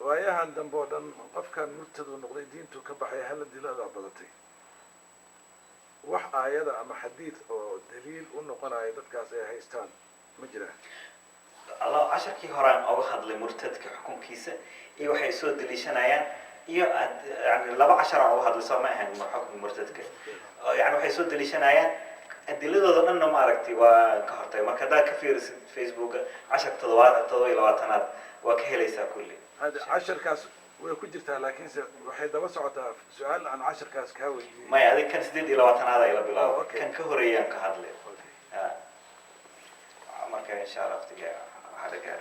waayahan dambe oo dhan qofkan murtadu noqday diintu ka baxay hala dilada badatay wax aayada ama xadiid oo daliil u noqonayo dadkaas ay haystaan ma jiraan الله عشر كي هران أو هذا المرتد كحكمكيسة إيه وحي يسود دليشنايان إيه يعني لبع عشر أو هذا السماء حكم المرتد ك يعني وحي يسود دليشنايان الدليل هذا إنه ما ركتي وكهرتي ما كذا كثير فيسبوك 10 تضويلات وكهي ليس كله هذا 10 كاس ويكجرتها لكن waxay daba socotaa su'aal aan 10 kaas ka weydiiyay ما يعني كان سديد إلى وطنada إلى بلاد كان كهريان كهذا marka insha Allah waqtiga hada gaar